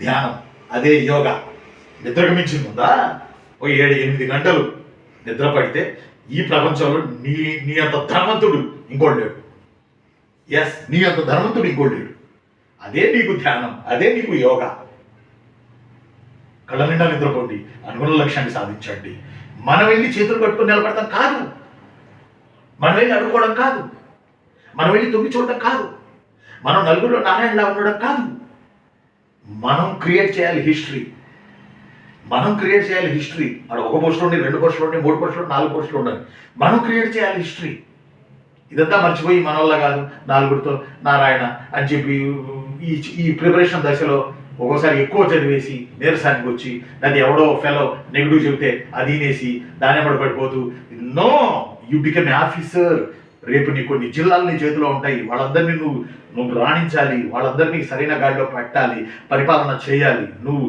ధ్యానం, అదే యోగా. నిద్రకు మించింది ఉందా? ఓ 7-8 గంటలు నిద్ర పడితే ఈ ప్రపంచంలో నీ అంత ధనవంతుడు ఇంకోటి లేడు. ఎస్, నీ అంత ధనవంతుడు ఇంకోటి లేడు. అదే నీకు ధ్యానం, అదే నీకు యోగా. కళ్ళ నిండా నిద్రపోండి, అనుకున్న లక్ష్యాన్ని సాధించండి. మనం వెళ్ళి చేతులు కట్టుకొని నిలబడతాం కాదు, మనం వెళ్ళి అడుక్కోవడం కాదు, మనం వెళ్ళి తొంగి చూడడం కాదు, మనం నలుగురిలో నారాయణలా ఉండడం కాదు. మనం క్రియేట్ చేయాలి హిస్టరీ. మనం క్రియేట్ చేయాలి హిస్టరీ. అక్కడ 1 పోస్టులు ఉండి, 2 పోస్టులు ఉండి, 3 పోస్టులు, 4 పోస్టులు ఉండాలి. మనం క్రియేట్ చేయాలి హిస్టరీ. ఇదంతా మర్చిపోయి మన వల్ల కాదు, 4గురితో నారాయణ అని చెప్పి ఈ ప్రిపరేషన్ దశలో ఒక్కోసారి ఎక్కువ చదివేసి నీరసానికి వచ్చి, అది ఎవడో ఫెలో నెగిటివ్ చెబితే అది వినేసి దాని ఎమ్మడి పడిపోతూ, no, you become a officer. రేపు నీ కొన్ని జిల్లాలు నీ చేతిలో ఉంటాయి. వాళ్ళందరినీ నువ్వు రాణించాలి, వాళ్ళందరినీ సరైన గాడిలో పెట్టాలి, పరిపాలన చేయాలి. నువ్వు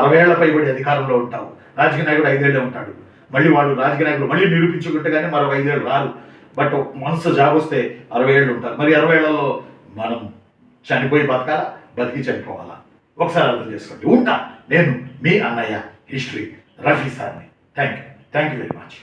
60 ఏళ్ల పైబడి అధికారంలో ఉంటావు. రాజకీయ నాయకుడు 5 ఏళ్ళే ఉంటాడు. మళ్ళీ వాళ్ళు రాజకీయ నాయకుడు మళ్ళీ నిరూపించుకుంటే కానీ మరో 5 ఏళ్ళు రారు. బట్ మనసు జాబ్ వస్తే 60 ఏళ్ళు ఉంటారు. మరి 60 ఏళ్లలో మనం చనిపోయి బతకాలా, బతికి చనిపోవాలా? ఒకసారి అర్థం చేసుకోండి. ఉంటా. నేను మీ అన్నయ్య హిస్టరీ రఫీ సార్ని. Thank you very much.